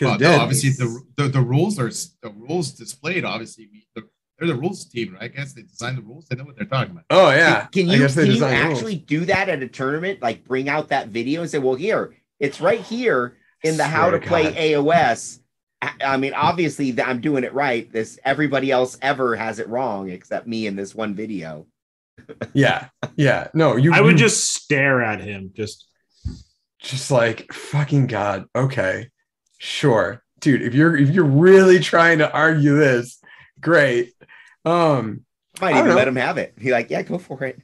No, obviously the rules displayed. Obviously, they're the rules team, right? I guess they designed the rules. They know what they're talking about. Oh yeah. Can you actually do that at a tournament? Like bring out that video and say, well, here it's right here in the how to play AoS. I mean, obviously I'm doing it right. Everybody else ever has it wrong except me in this one video. Yeah. No, I would just stare at him, just like fucking God. Okay. Sure, dude. If you're really trying to argue this, great. Might even let him have it. Be like, yeah, go for it.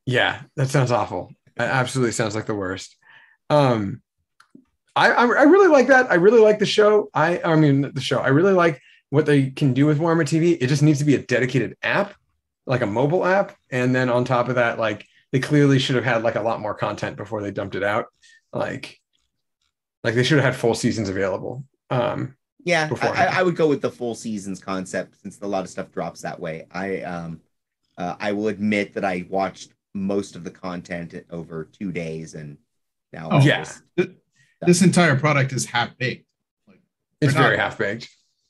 Yeah, that sounds awful. It absolutely sounds like the worst. I really like that. I really like the show. I really like what they can do with Warhammer TV. It just needs to be a dedicated app, like a mobile app, and then on top of that, like they clearly should have had like a lot more content before they dumped it out. Like they should have had full seasons available. Yeah, I would go with the full seasons concept since a lot of stuff drops that way. I will admit that I watched most of the content over 2 days, and now this entire product is half baked. Like it's very half baked.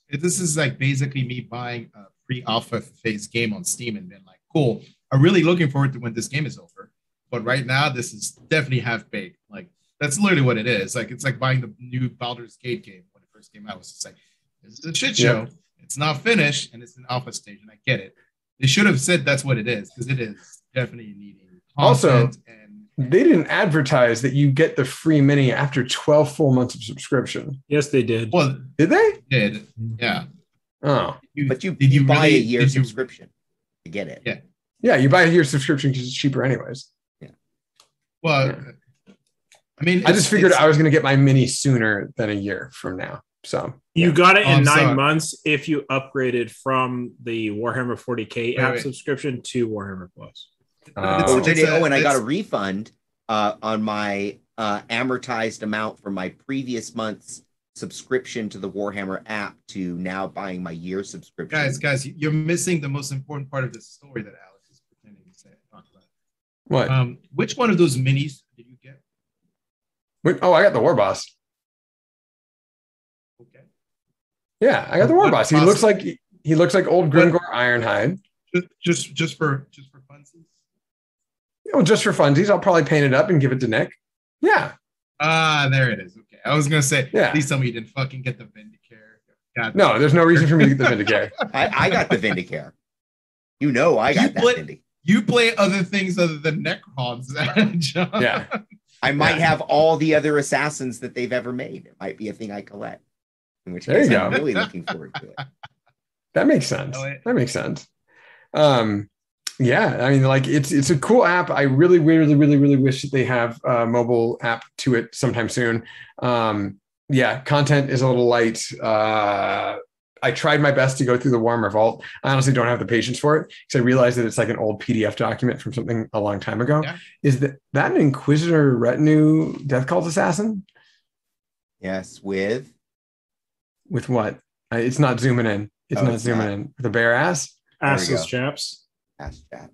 This is like basically me buying a pre-alpha phase game on Steam and being like, cool. I'm really looking forward to when this game is over. But right now, this is definitely half baked. Like. That's literally what it is. Like it's like buying the new Baldur's Gate game when it first came out. It was just like, this is a shit show. Yep. It's not finished, and it's an alpha stage, and I get it. They should have said that's what it is, because it is definitely needing content. Also, they didn't advertise that you get the free mini after 12 full months of subscription. Yes, they did. Well, did they? Did yeah. Oh, but you buy a year subscription to get it. Yeah, you buy a year subscription because it's cheaper anyways. Yeah. Well. Yeah. I mean, I just figured I was going to get my mini sooner than a year from now. So you got it in 9 months if you upgraded from the Warhammer 40K subscription to Warhammer Plus. And I got a refund on my amortized amount from my previous month's subscription to the Warhammer app to now buying my year subscription. Guys, you're missing the most important part of this story that Alex is pretending to say. Talk about. What? Which one of those minis did you get? Oh, I got the War Boss. Okay. Yeah, I got the War Boss. He looks like old Grimgor Ironhide. Just for funsies. Well, just for funsies, I'll probably paint it up and give it to Nick. Yeah. There it is. Okay, I was gonna say, please tell me you didn't fucking get the Vindicare. God, no, there's no reason for me to get the Vindicare. I got the Vindicare. I got that Vindicare. You play other things other than Necrons, John. Yeah. I might have all the other assassins that they've ever made. It might be a thing I collect. In which case, I'm really looking forward to it. That makes sense. Yeah, I mean, like it's a cool app. I really wish that they have a mobile app to it sometime soon. Content is a little light. I tried my best to go through the Warhammer Vault. I honestly don't have the patience for it because I realized that it's like an old PDF document from something a long time ago. Yeah. Is that an Inquisitor Retinue Death Cult assassin? Yes, with what? It's not zooming in. It's not zooming in. The bare ass? Assless chaps. Ass chaps.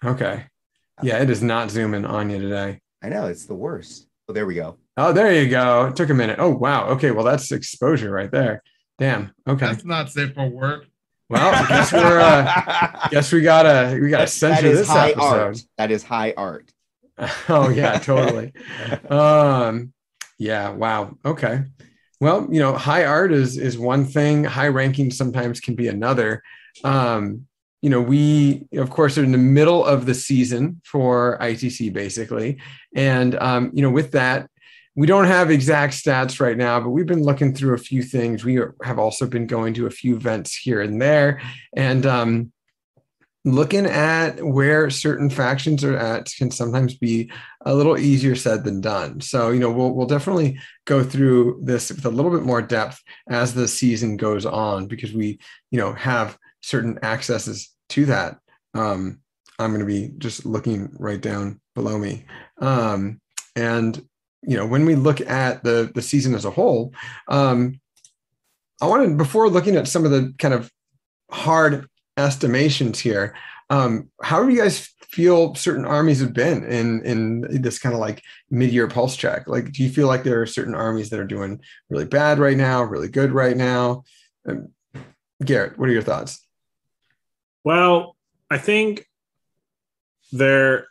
Okay. Yeah, it is not zooming on you today. I know, it's the worst. Oh, there we go. Oh, there you go. It took a minute. Oh, wow. Okay, well, that's exposure right there. Damn. Okay. That's not safe for work. Well, I guess we gotta censor this episode. That is high art. Oh yeah, totally. Yeah. Wow. Okay. Well, high art is one thing. High ranking sometimes can be another. We of course are in the middle of the season for ITC basically, and with that, we don't have exact stats right now, but we've been looking through a few things. We have also been going to a few events here and there, and looking at where certain factions are at can sometimes be a little easier said than done. So, we'll definitely go through this with a little bit more depth as the season goes on, because we, have certain accesses to that. I'm going to be just looking right down below me. And, when we look at the season as a whole, I wanted, before looking at some of the kind of hard estimations here, how do you guys feel certain armies have been in this kind of like mid-year pulse check? Like, do you feel like there are certain armies that are doing really bad right now, really good right now? Garrett, what are your thoughts? Well, I think it's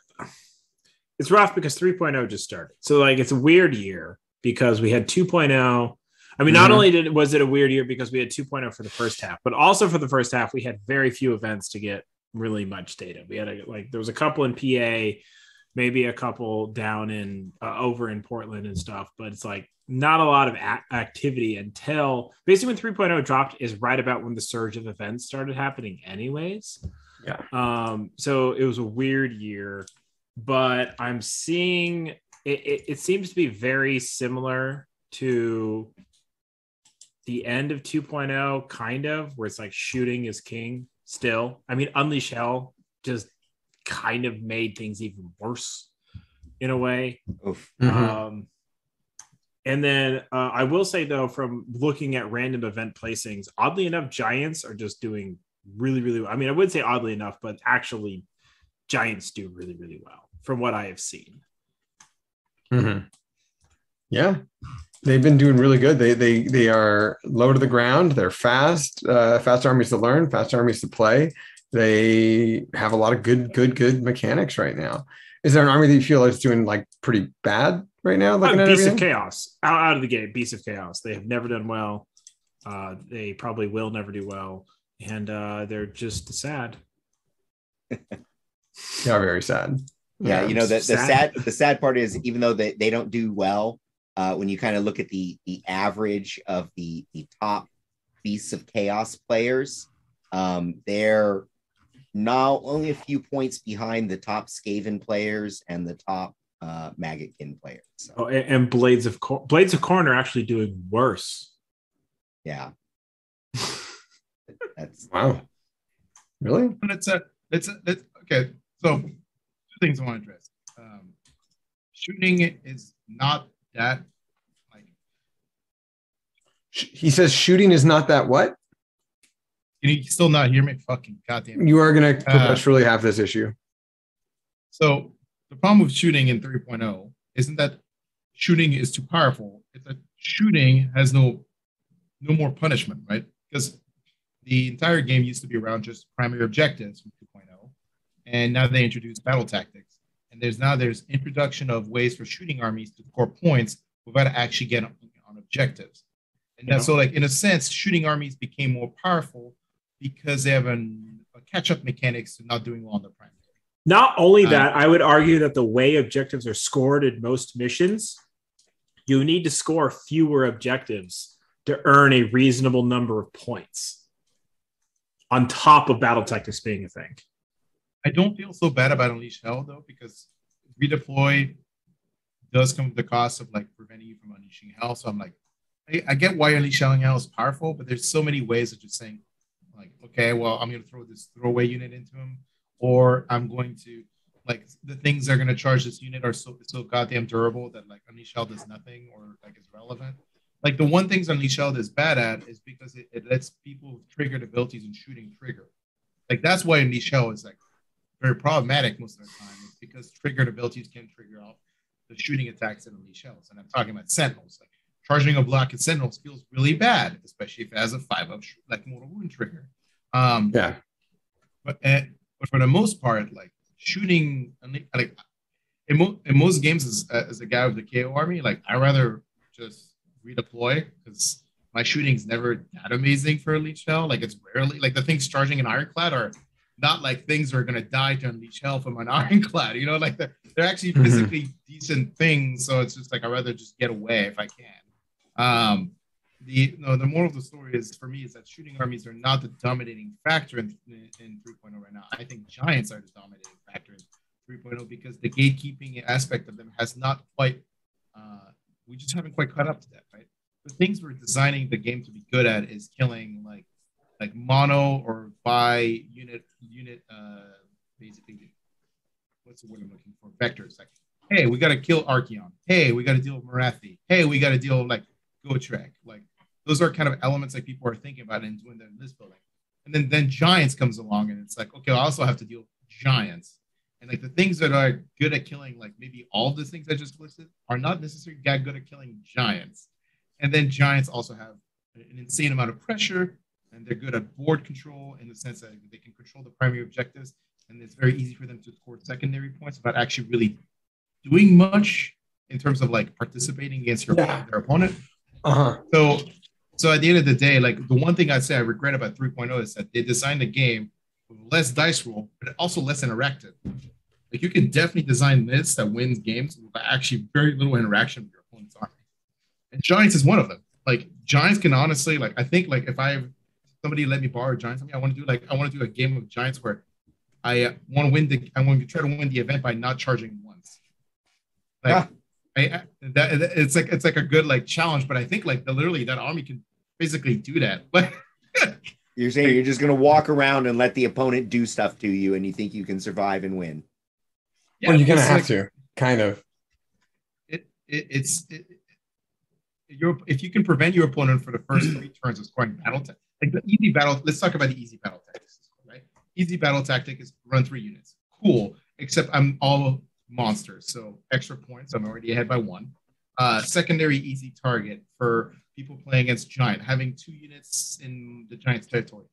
rough because 3.0 just started. So like it's a weird year because we had 2.0. I mean, not only was it a weird year because we had 2.0 for the first half, but also for the first half, we had very few events to get really much data. We had there was a couple in PA, maybe a couple down in over in Portland and stuff, but it's like not a lot of activity until basically when 3.0 dropped is right about when the surge of events started happening anyways. Yeah. So it was a weird year, but I'm seeing it seems to be very similar to the end of 2.0, kind of, where it's like shooting is king still. I mean, Unleash Hell just kind of made things even worse in a way. And then I will say, though, from looking at random event placings, oddly enough, Giants are just doing really, really well. I mean, I would say oddly enough, but actually Giants do really, really well from what I have seen. Yeah. They've been doing really good. They are low to the ground. They're fast armies to learn, fast armies to play. They have a lot of good mechanics right now. Is there an army that you feel is doing like pretty bad right now? Beasts of Chaos out of the gate. Beasts of Chaos. They have never done well. They probably will never do well, and they're just sad. They are very sad. Yeah, the sad part is, even though they don't do well, when you kind of look at the average of the top Beasts of Chaos players, they're not only a few points behind the top Skaven players and the top Maggotkin players. So. Oh, and Blades of Corn are actually doing worse. Yeah. That's wow. Really? It's okay. So 2 things I want to address. Shooting is not that like. He says shooting is not that what? Can you still not hear me? Fucking goddamn. You are going to perpetually have this issue. So the problem with shooting in 3.0 isn't that shooting is too powerful. It's that shooting has no more punishment, right? Because the entire game used to be around just primary objectives from 2.0, and now they introduced battle tactics. And there's introduction of ways for shooting armies to score points without actually getting on objectives. And that's so, like, in a sense, shooting armies became more powerful because they have a catch-up mechanics to not doing well on the primary. Not only that, I would argue that the way objectives are scored in most missions, you need to score fewer objectives to earn a reasonable number of points on top of battle tactics being a thing. I don't feel so bad about Unleash Hell, though, because redeploy does come with the cost of like preventing you from unleashing hell. So I'm like, I get why unleashing hell is powerful, but there's so many ways of just saying, like, okay, well, I'm going to throw this throwaway unit into him, or I'm going to, like, the things they're going to charge this unit are so goddamn durable that like Unleash Hell does nothing or like is relevant. Like the one things Unleash Hell is bad at is because it lets people with triggered abilities and shooting trigger. Like that's why Unleash Hell is like very problematic most of the time. It's because triggered abilities can trigger out the shooting attacks in Unleash Hells. And I'm talking about Sentinels. Like charging a block at Sentinels feels really bad, especially if it has a 5-up like mortal wound trigger. Yeah. But for the most part, like shooting, like in most games as a guy with the KO army, like I rather just redeploy because my shooting's never that amazing for Unleash Hell. Like it's rarely like the things charging an Ironclad are not like things are gonna die to Unleash Hell from an Ironclad. You know, like they're actually physically decent things. So it's just like I'd rather just get away if I can. The moral of the story is for me is that shooting armies are not the dominating factor in 3.0 right now. I think giants are the dominating factor in 3.0 because the gatekeeping aspect of them has not quite. We just haven't quite caught up to that, right? The things we're designing the game to be good at is killing like mono or bi unit basically. What's the word I'm looking for? Vectors. Like, hey, we got to kill Archeon. Hey, we got to deal with Marathi. Hey, we got to deal with like Gotrek. Like those are kind of elements that people are thinking about and doing their list building. And then giants comes along and it's like, okay, I also have to deal with giants. And like the things that are good at killing, like maybe all the things I just listed are not necessarily that good at killing giants. And then giants also have an insane amount of pressure and they're good at board control in the sense that they can control the primary objectives. And it's very easy for them to score secondary points without actually really doing much in terms of like participating against their opponent. So at the end of the day, like the one thing I'd say I regret about 3.0 is that they designed the game with less dice roll, but also less interactive. Like you can definitely design lists that wins games with actually very little interaction with your opponent's army. And Giants is one of them. Like Giants can honestly, like I think like if somebody let me borrow Giants, I want to do a game of Giants where I want to try to win the event by not charging once. Like it's like a good like challenge, but I think like literally that army can basically do that. But you're saying you're just going to walk around and let the opponent do stuff to you, and you think you can survive and win. Yeah, well, you're going to have to kind of. If you can prevent your opponent for the first 3 turns of scoring battle like the easy battle. Let's talk about the easy battle tactics, right? Easy battle tactic is run 3 units. Cool, except I'm all monsters, so extra points. I'm already ahead by 1. Secondary easy target for people playing against giant, having 2 units in the giant's territory.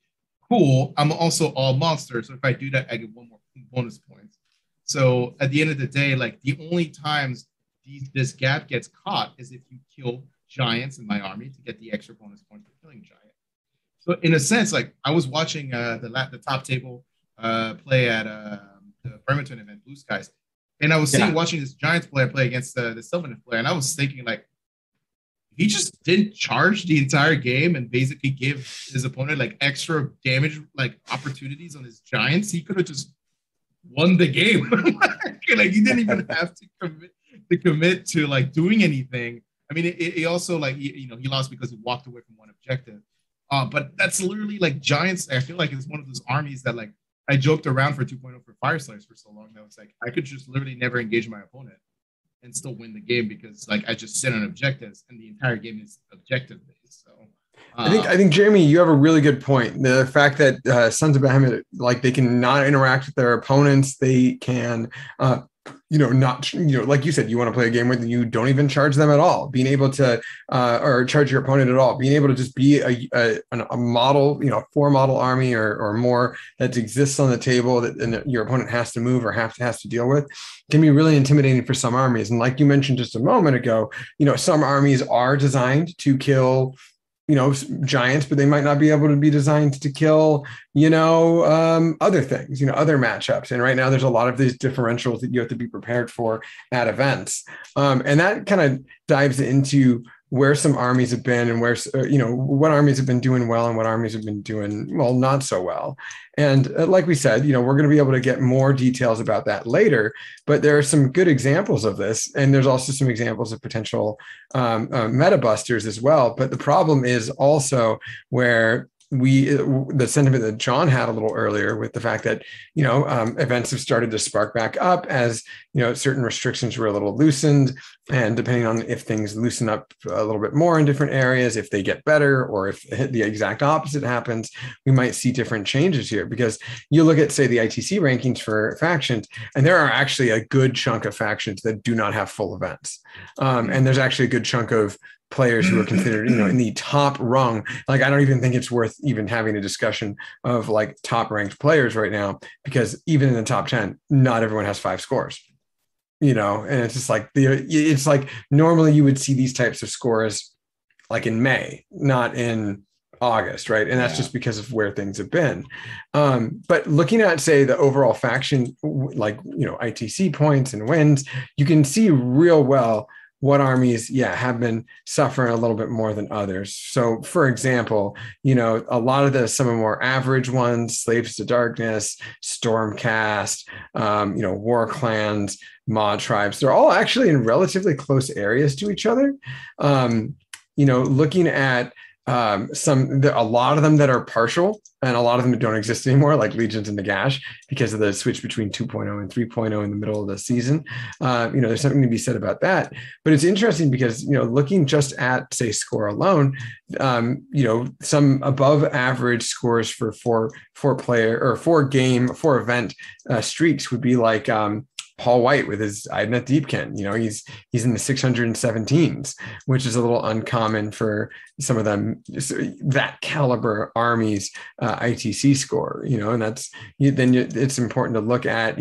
Cool, I'm also all monsters, so if I do that, I get 1 more bonus points. So at the end of the day, like the only times this gap gets caught is if you kill giants in my army to get the extra bonus points for killing giant. So in a sense, like I was watching the top table play at the Bremerton event, Blue Skies, and I was watching this Giants player play against the Sylvaneth player, and I was thinking like, he just didn't charge the entire game and basically give his opponent like extra damage, like opportunities on his Giants. He could have just won the game. Like he didn't even have to commit to like doing anything. I mean, he also like he lost because he walked away from one objective. But that's literally like Giants. I feel like it's one of those armies that like I joked around for 2.0 for Fire Slayers for so long that it's like I could just literally never engage my opponent and still win the game because like I just sit on objectives and the entire game is objective based. So I think Jeremy, you have a really good point. The fact that Sons of Behemoth, like they can not interact with their opponents, they can not, like you said, you want to play a game where you don't even charge them at all, being able to, or charge your opponent at all, being able to just be a model, 4 model army or more that exists on the table that your opponent has to move or has to deal with can be really intimidating for some armies. And like you mentioned just a moment ago, some armies are designed to kill giants, but they might not be able to be designed to kill, other things, other matchups. And right now there's a lot of these differentials that you have to be prepared for at events. And that kind of dives into where some armies have been and where, what armies have been doing well and what armies have been doing, well, not so well. And like we said, we're going to be able to get more details about that later, but there are some good examples of this. And there's also some examples of potential meta busters as well. But the problem is also where the sentiment that John had a little earlier with the fact that, events have started to spark back up as, certain restrictions were a little loosened, and depending on if things loosen up a little bit more in different areas, if they get better, or if the exact opposite happens, we might see different changes here. Because you look at, say, the ITC rankings for factions, and there are actually a good chunk of factions that do not have full events. And there's actually a good chunk of players who are considered, in the top rung. Like, I don't even think it's worth even having a discussion of like top ranked players right now, because even in the top 10, not everyone has 5 scores. and it's just like it's like normally you would see these types of scores like in May, not in August, right? And that's just because of where things have been. But looking at, say, the overall faction, like, ITC points and wins, you can see real well what armies, have been suffering a little bit more than others. So, for example, a lot of some of the more average ones, Slaves to Darkness, Stormcast, War Clans, Mod Tribes, they're all actually in relatively close areas to each other. Looking at a lot of them that are partial, and a lot of them that don't exist anymore, like Legions and Nagash, because of the switch between 2.0 and 3.0 in the middle of the season. There's something to be said about that. But it's interesting because, looking just at, say, score alone, some above average scores for four event streaks would be like Paul White with his Idna Deepkin. He's in the 617s, which is a little uncommon for some of them, that caliber armies ITC score, and that's it's important to look at,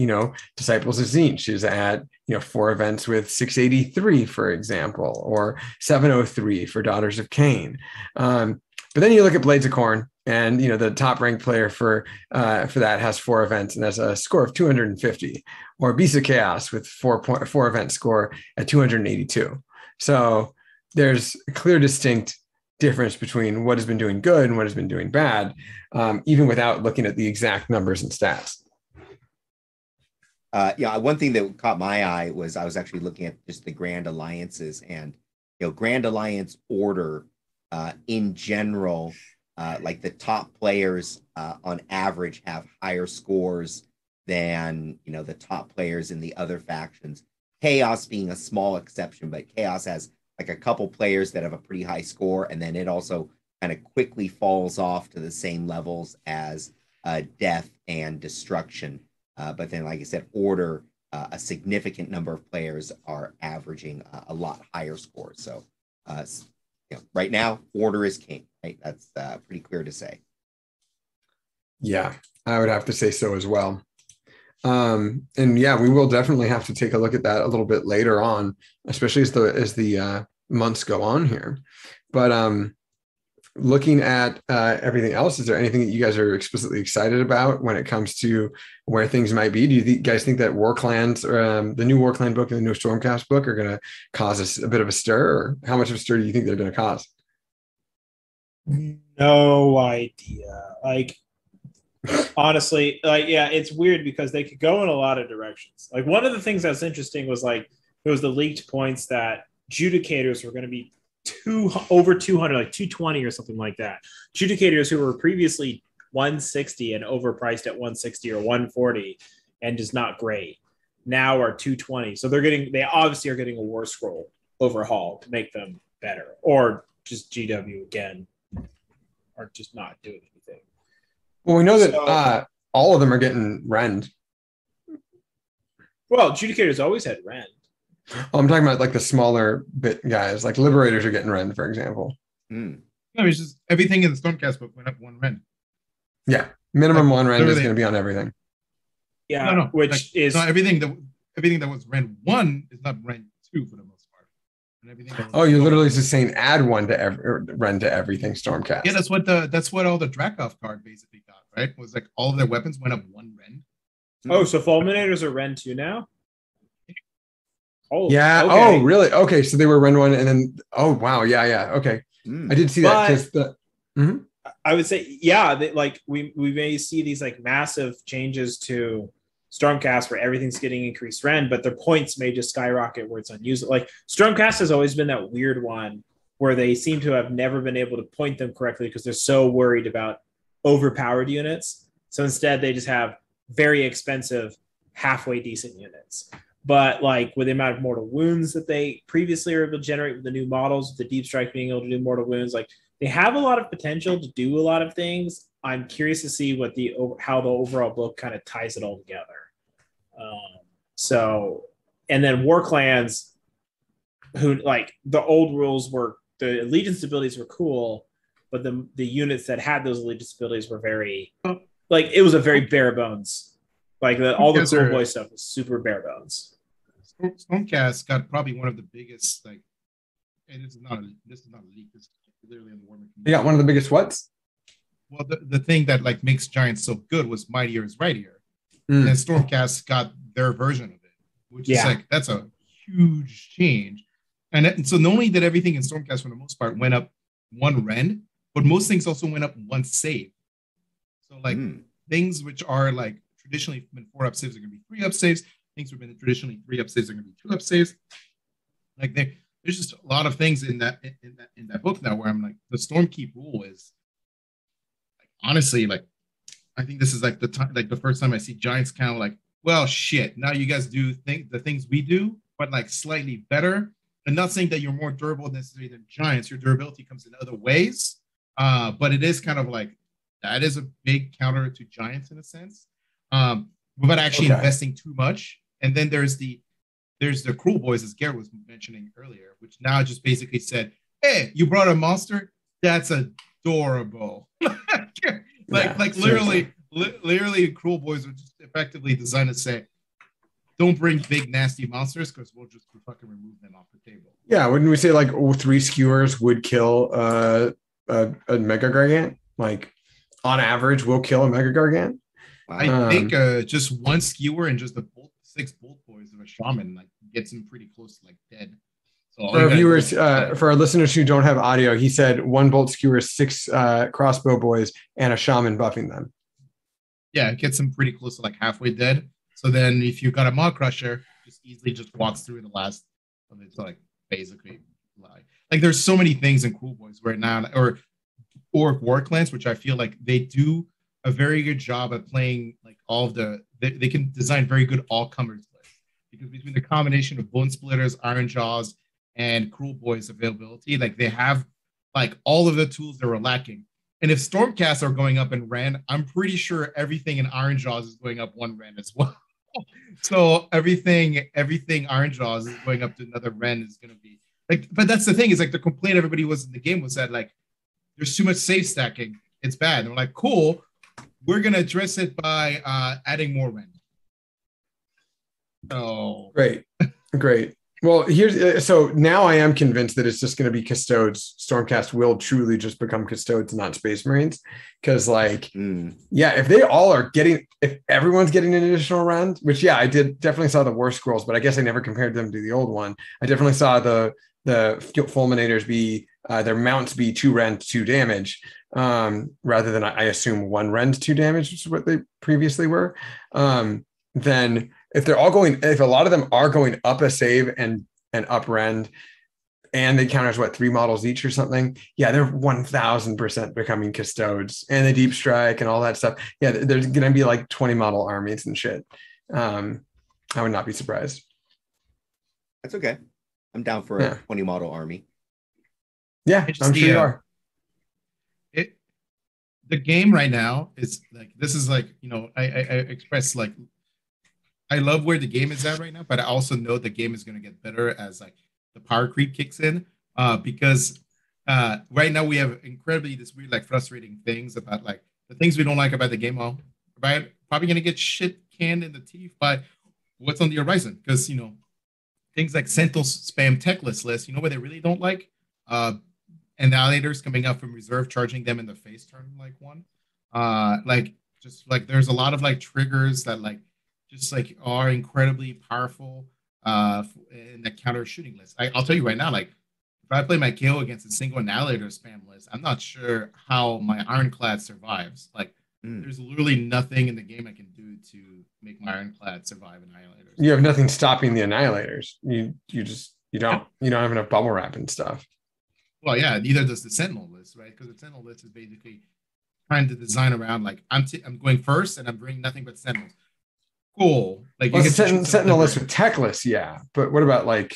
Disciples of Tzeentch is at 4 events with 683, for example, or 703 for Daughters of Cain. But then you look at Blades of Corn, and the top ranked player for that has 4 events and has a score of 250, or Beast of Chaos with 4 event score at 282. So there's a clear, distinct difference between what has been doing good and what has been doing bad, even without looking at the exact numbers and stats. One thing that caught my eye was I was actually looking at just the Grand Alliances, and Grand Alliance order in general. Like the top players on average have higher scores than the top players in the other factions. Chaos being a small exception, but Chaos has like a couple players that have a pretty high score, and then it also kind of quickly falls off to the same levels as Death and Destruction. But then, like I said, Order, a significant number of players are averaging a lot higher scores. So right now, Order is king. Right? That's pretty clear to say. Yeah, I would have to say so as well. And we will definitely have to take a look at that a little bit later on, especially as the months go on here. But looking at everything else, is there anything that you guys are explicitly excited about when it comes to where things might be? Do you guys think that War Clans, the new War Clan book and the new Stormcast book, are going to cause us a bit of a stir? Or how much of a stir do you think they're going to cause? No idea. Honestly, it's weird because they could go in a lot of directions. Like, one of the things that's interesting was there was the leaked points that Judicators were going to be over 200, like 220 or something like that. Judicators who were previously 160 and overpriced at 160 or 140 and just not great, now are 220. So they obviously are getting a War Scroll overhaul to make them better, or just GW again, or just not doing anything. Well, we know that all of them are getting rend. Well, Judicators always had rend. Oh, I'm talking about like the smaller bit guys, like Liberators are getting rend, for example. No, it's just everything in the Stormcast book went up 1 rend. Yeah, minimum 1 rend is going to be on everything. Yeah, no, which is not everything that was rend 1 is not rend 2 for the most part. And everything. You're literally just saying add 1 to rend to everything Stormcast. Yeah, that's what all the Drakov card basically got, right? It was like all of their weapons went up 1 rend. Oh, so Fulminators are rend 2 now? Oh, yeah. Okay. Oh, really? Okay. So they were rend 1 and then, oh, wow. Yeah. Okay. I did see that. I would say, we may see these like massive changes to Stormcast where everything's getting increased rend, but their points may just skyrocket where it's unusable. Like, Stormcast has always been that weird one where they seem to have never been able to point them correctly because they're so worried about overpowered units. So instead, they just have very expensive, halfway decent units. But with the amount of mortal wounds that they previously were able to generate with the new models, with the Deep Strike being able to do mortal wounds, they have a lot of potential to do a lot of things. I'm curious to see how the overall book kind of ties it all together. And then War Clans, who the old rules were, the allegiance abilities were cool, but the units that had those allegiance abilities were very it was a very bare bones. All the cool boy stuff was super bare bones. Stormcast got probably one of the biggest, like, and this is not a leak. This is literally in the Warhammer community. You got one of the biggest whats? Well, the thing that like makes Giants so good was Mightier is Rightier, Mm. and Stormcast got their version of it, which is like that's a huge change. And so not only did everything in Stormcast for the most part went up one rend, but most things also went up one save. So like things which are like traditionally been 4-up saves are going to be 3-up saves. Things which have been traditionally 3-up saves are going to be 2-up saves. Like there's just a lot of things in that book now where I'm like, the Stormkeep rule is like, honestly, like I think this is like the time, like the first time I see Giants kind of like, well, shit, now you guys do the things we do, but like slightly better. And not saying that you're more durable necessarily than Giants. Your durability comes in other ways, but it is kind of like that is a big counter to Giants in a sense, without actually investing too much. And then there's the Cruel Boys, as Garrett was mentioning earlier, which now just basically said, "Hey, you brought a monster? That's adorable." literally, Cruel Boys are just effectively designed to say, don't bring big nasty monsters because we'll just fucking remove them off the table. Yeah, wouldn't we say like 3 skewers would kill a Mega Gargant? Like on average, will kill a Mega Gargant. I think just one skewer and just 6 bolt boys of a shaman like gets him pretty close to like dead. So for our viewers, for our listeners who don't have audio, he said 1 bolt skewer, 6 crossbow boys, and a shaman buffing them. Yeah, it gets him pretty close to like halfway dead. So then if you got a Maw Crusher, just easily just walks through the last of it to like basically lie. Like there's so many things in Cruel Boys right now, or War Clans, which I feel like they do a very good job at playing like all of they can design very good all-comers lists. Because between the combination of Bone Splitters, Iron Jaws, and Cruel Boys availability, like they have like all of the tools that were lacking. And if Stormcasts are going up in Rand, I'm pretty sure everything in Iron Jaws is going up 1 Rand as well. So everything Iron Jaws is going up to another Rend is going to be like, but that's the thing is like the complaint everybody was in the game was that like there's too much save stacking. It's bad. And we're like, cool, we're going to address it by adding more Rend. So great. Well, so now I am convinced that it's just going to be Custodes. Stormcast will truly just become Custodes, not Space Marines. Because, like, if they all are if everyone's getting an additional round, which, I definitely saw the War Scrolls, but I guess I never compared them to the old one. I definitely saw the Fulminators be, their mounts be 2 rend, 2 damage, rather than, I assume, 1 rend, 2 damage, which is what they previously were. Then if a lot of them are going up a save and up rend, and they counters 3 models each or something, they're 1000% becoming Custodes, and the Deep Strike and all that stuff. There's gonna be like 20 model armies and shit. I would not be surprised. That's okay. I'm down for a 20 model army. I'm sure you are. The game right now is like, this is like, I express like, I love where the game is at right now, but I also know the game is going to get better as like the power creep kicks in, because right now we have incredibly this weird, like frustrating things about like the things we don't like about the game. Well, right, probably going to get shit canned in the teeth by what's on the horizon, because things like Sentinel spam tech list, what they really don't like, Annihilators coming up from reserve, charging them in the face turn like 1, like just like there's a lot of like triggers that like just like are incredibly powerful in the counter shooting list. I'll tell you right now, like if I play my KO against a single Annihilator spam list, I'm not sure how my Ironclad survives. Like there's literally nothing in the game I can do to make my Ironclad survive Annihilators. You have nothing stopping the Annihilators. You don't have enough bubble wrap and stuff. Well, neither does the Sentinel list, right? Because the Sentinel list is basically trying to design around like I'm going first and I'm bringing nothing but Sentinels. Cool. Like you get Sentinel list with tech lists, but what about like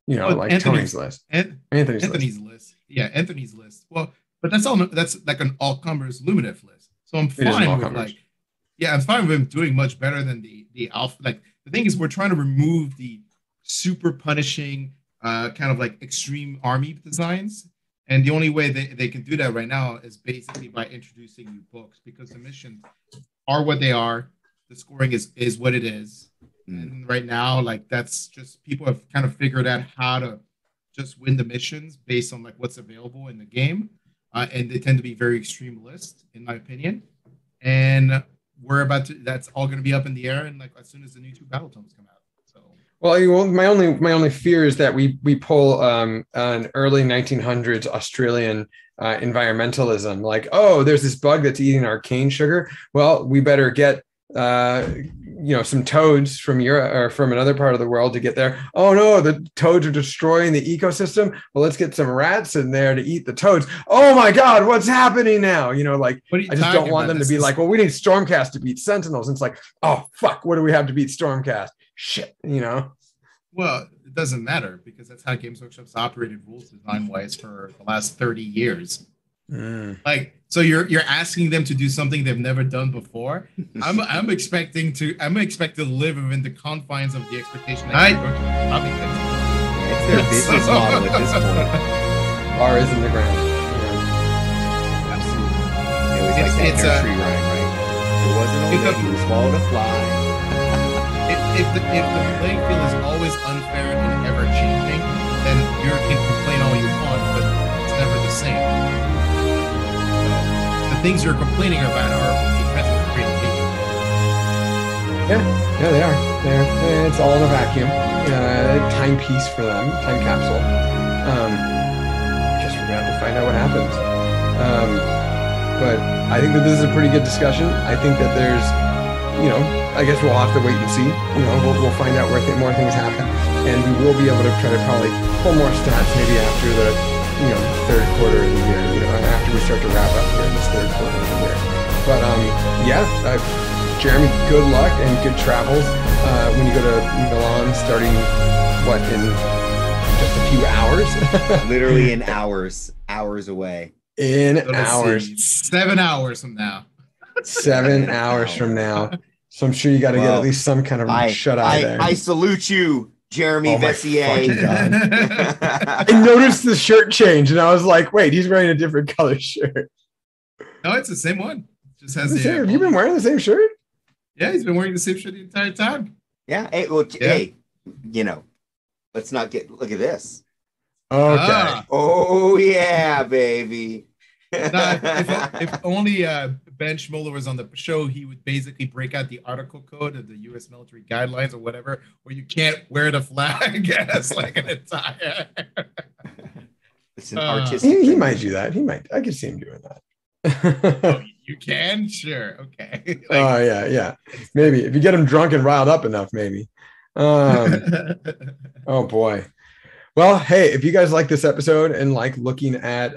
Tony's list? Anthony's list. Yeah, Anthony's list. Well, but that's like an all-comers Luminative list. So I'm fine with like, I'm fine with him doing much better than the alpha. Like the thing is, we're trying to remove the super punishing kind of like extreme army designs, and the only way they can do that right now is basically by introducing new books, because the missions are what they are. The scoring is what it is. And right now, like that's just people have kind of figured out how to just win the missions based on like what's available in the game, and they tend to be very extremalist, in my opinion. And we're about to. That's all going to be up in the air, and like as soon as the new 2 battle tomes come out. So. Well, my only fear is that we pull an early 1900s Australian environmentalism, like, oh, there's this bug that's eating our cane sugar. Well, we better get some toads from Europe or from another part of the world to get there. Oh no, the toads are destroying the ecosystem. Well, let's get some rats in there to eat the toads. Oh my God, what's happening now? I just don't want them to be like, well, we need Stormcast to beat Sentinels. And it's like, oh fuck, what do we have to beat Stormcast? Shit, Well, it doesn't matter because that's how Games Workshop's operated rules design-wise for the last 30 years. Like, so you're asking them to do something they've never done before. I'm expecting to live within the confines of the expectation. It's their business model at this point. Bar is in the ground. Yeah. Absolutely. It was like that nursery rhyme, right? It wasn't a lady who swallowed a fly. If the playing field is always unfair and ever changing, then you can complain all you want, but it's never the same. The things you're complaining about are expensive to create. Yeah, they are. It's all in a vacuum. Timepiece for them, time capsule. Guess we're gonna have to find out what happens. But I think that this is a pretty good discussion. I think that there's, I guess we'll have to wait and see. We'll find out where more things happen, and we will be able to try to probably pull more stats maybe after the third quarter of the year. After we start to wrap up here in this third quarter of the year. But Jeremy, good luck and good travels when you go to Milan, starting in just a few hours. Literally in hours away. Hours. 7 hours from now. 7 hours from now. So I'm sure you got to get at least some kind of shut eye there. I salute you, Jeremy Vessier. I noticed the shirt change and I was like, wait, he's wearing a different color shirt. No, it's the same one. Just has have you been wearing the same shirt? Yeah, he's been wearing the same shirt the entire time. Yeah. Hey, let's not look at this. Okay. Oh yeah, baby. If only Ben Schmoller was on the show, he would basically break out the article code of the U.S. military guidelines or whatever, where you can't wear the flag as like an attire. It's an artistic. He might do that. He might. I could see him doing that. Oh, you can? Sure. Okay. Yeah. Maybe if you get him drunk and riled up enough, maybe. Oh boy. Well, hey, if you guys like this episode and like looking at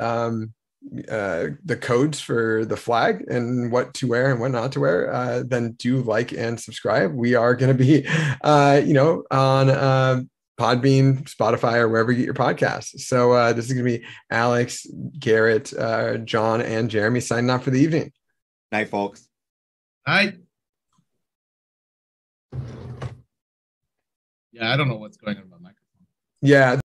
the codes for the flag and what to wear and what not to wear, then do like and subscribe. We are going to be, on Podbean, Spotify, or wherever you get your podcasts. So this is going to be Alex, Garrett, John, and Jeremy signing off for the evening. Night, folks. Night. Yeah, I don't know what's going on with my microphone. Yeah.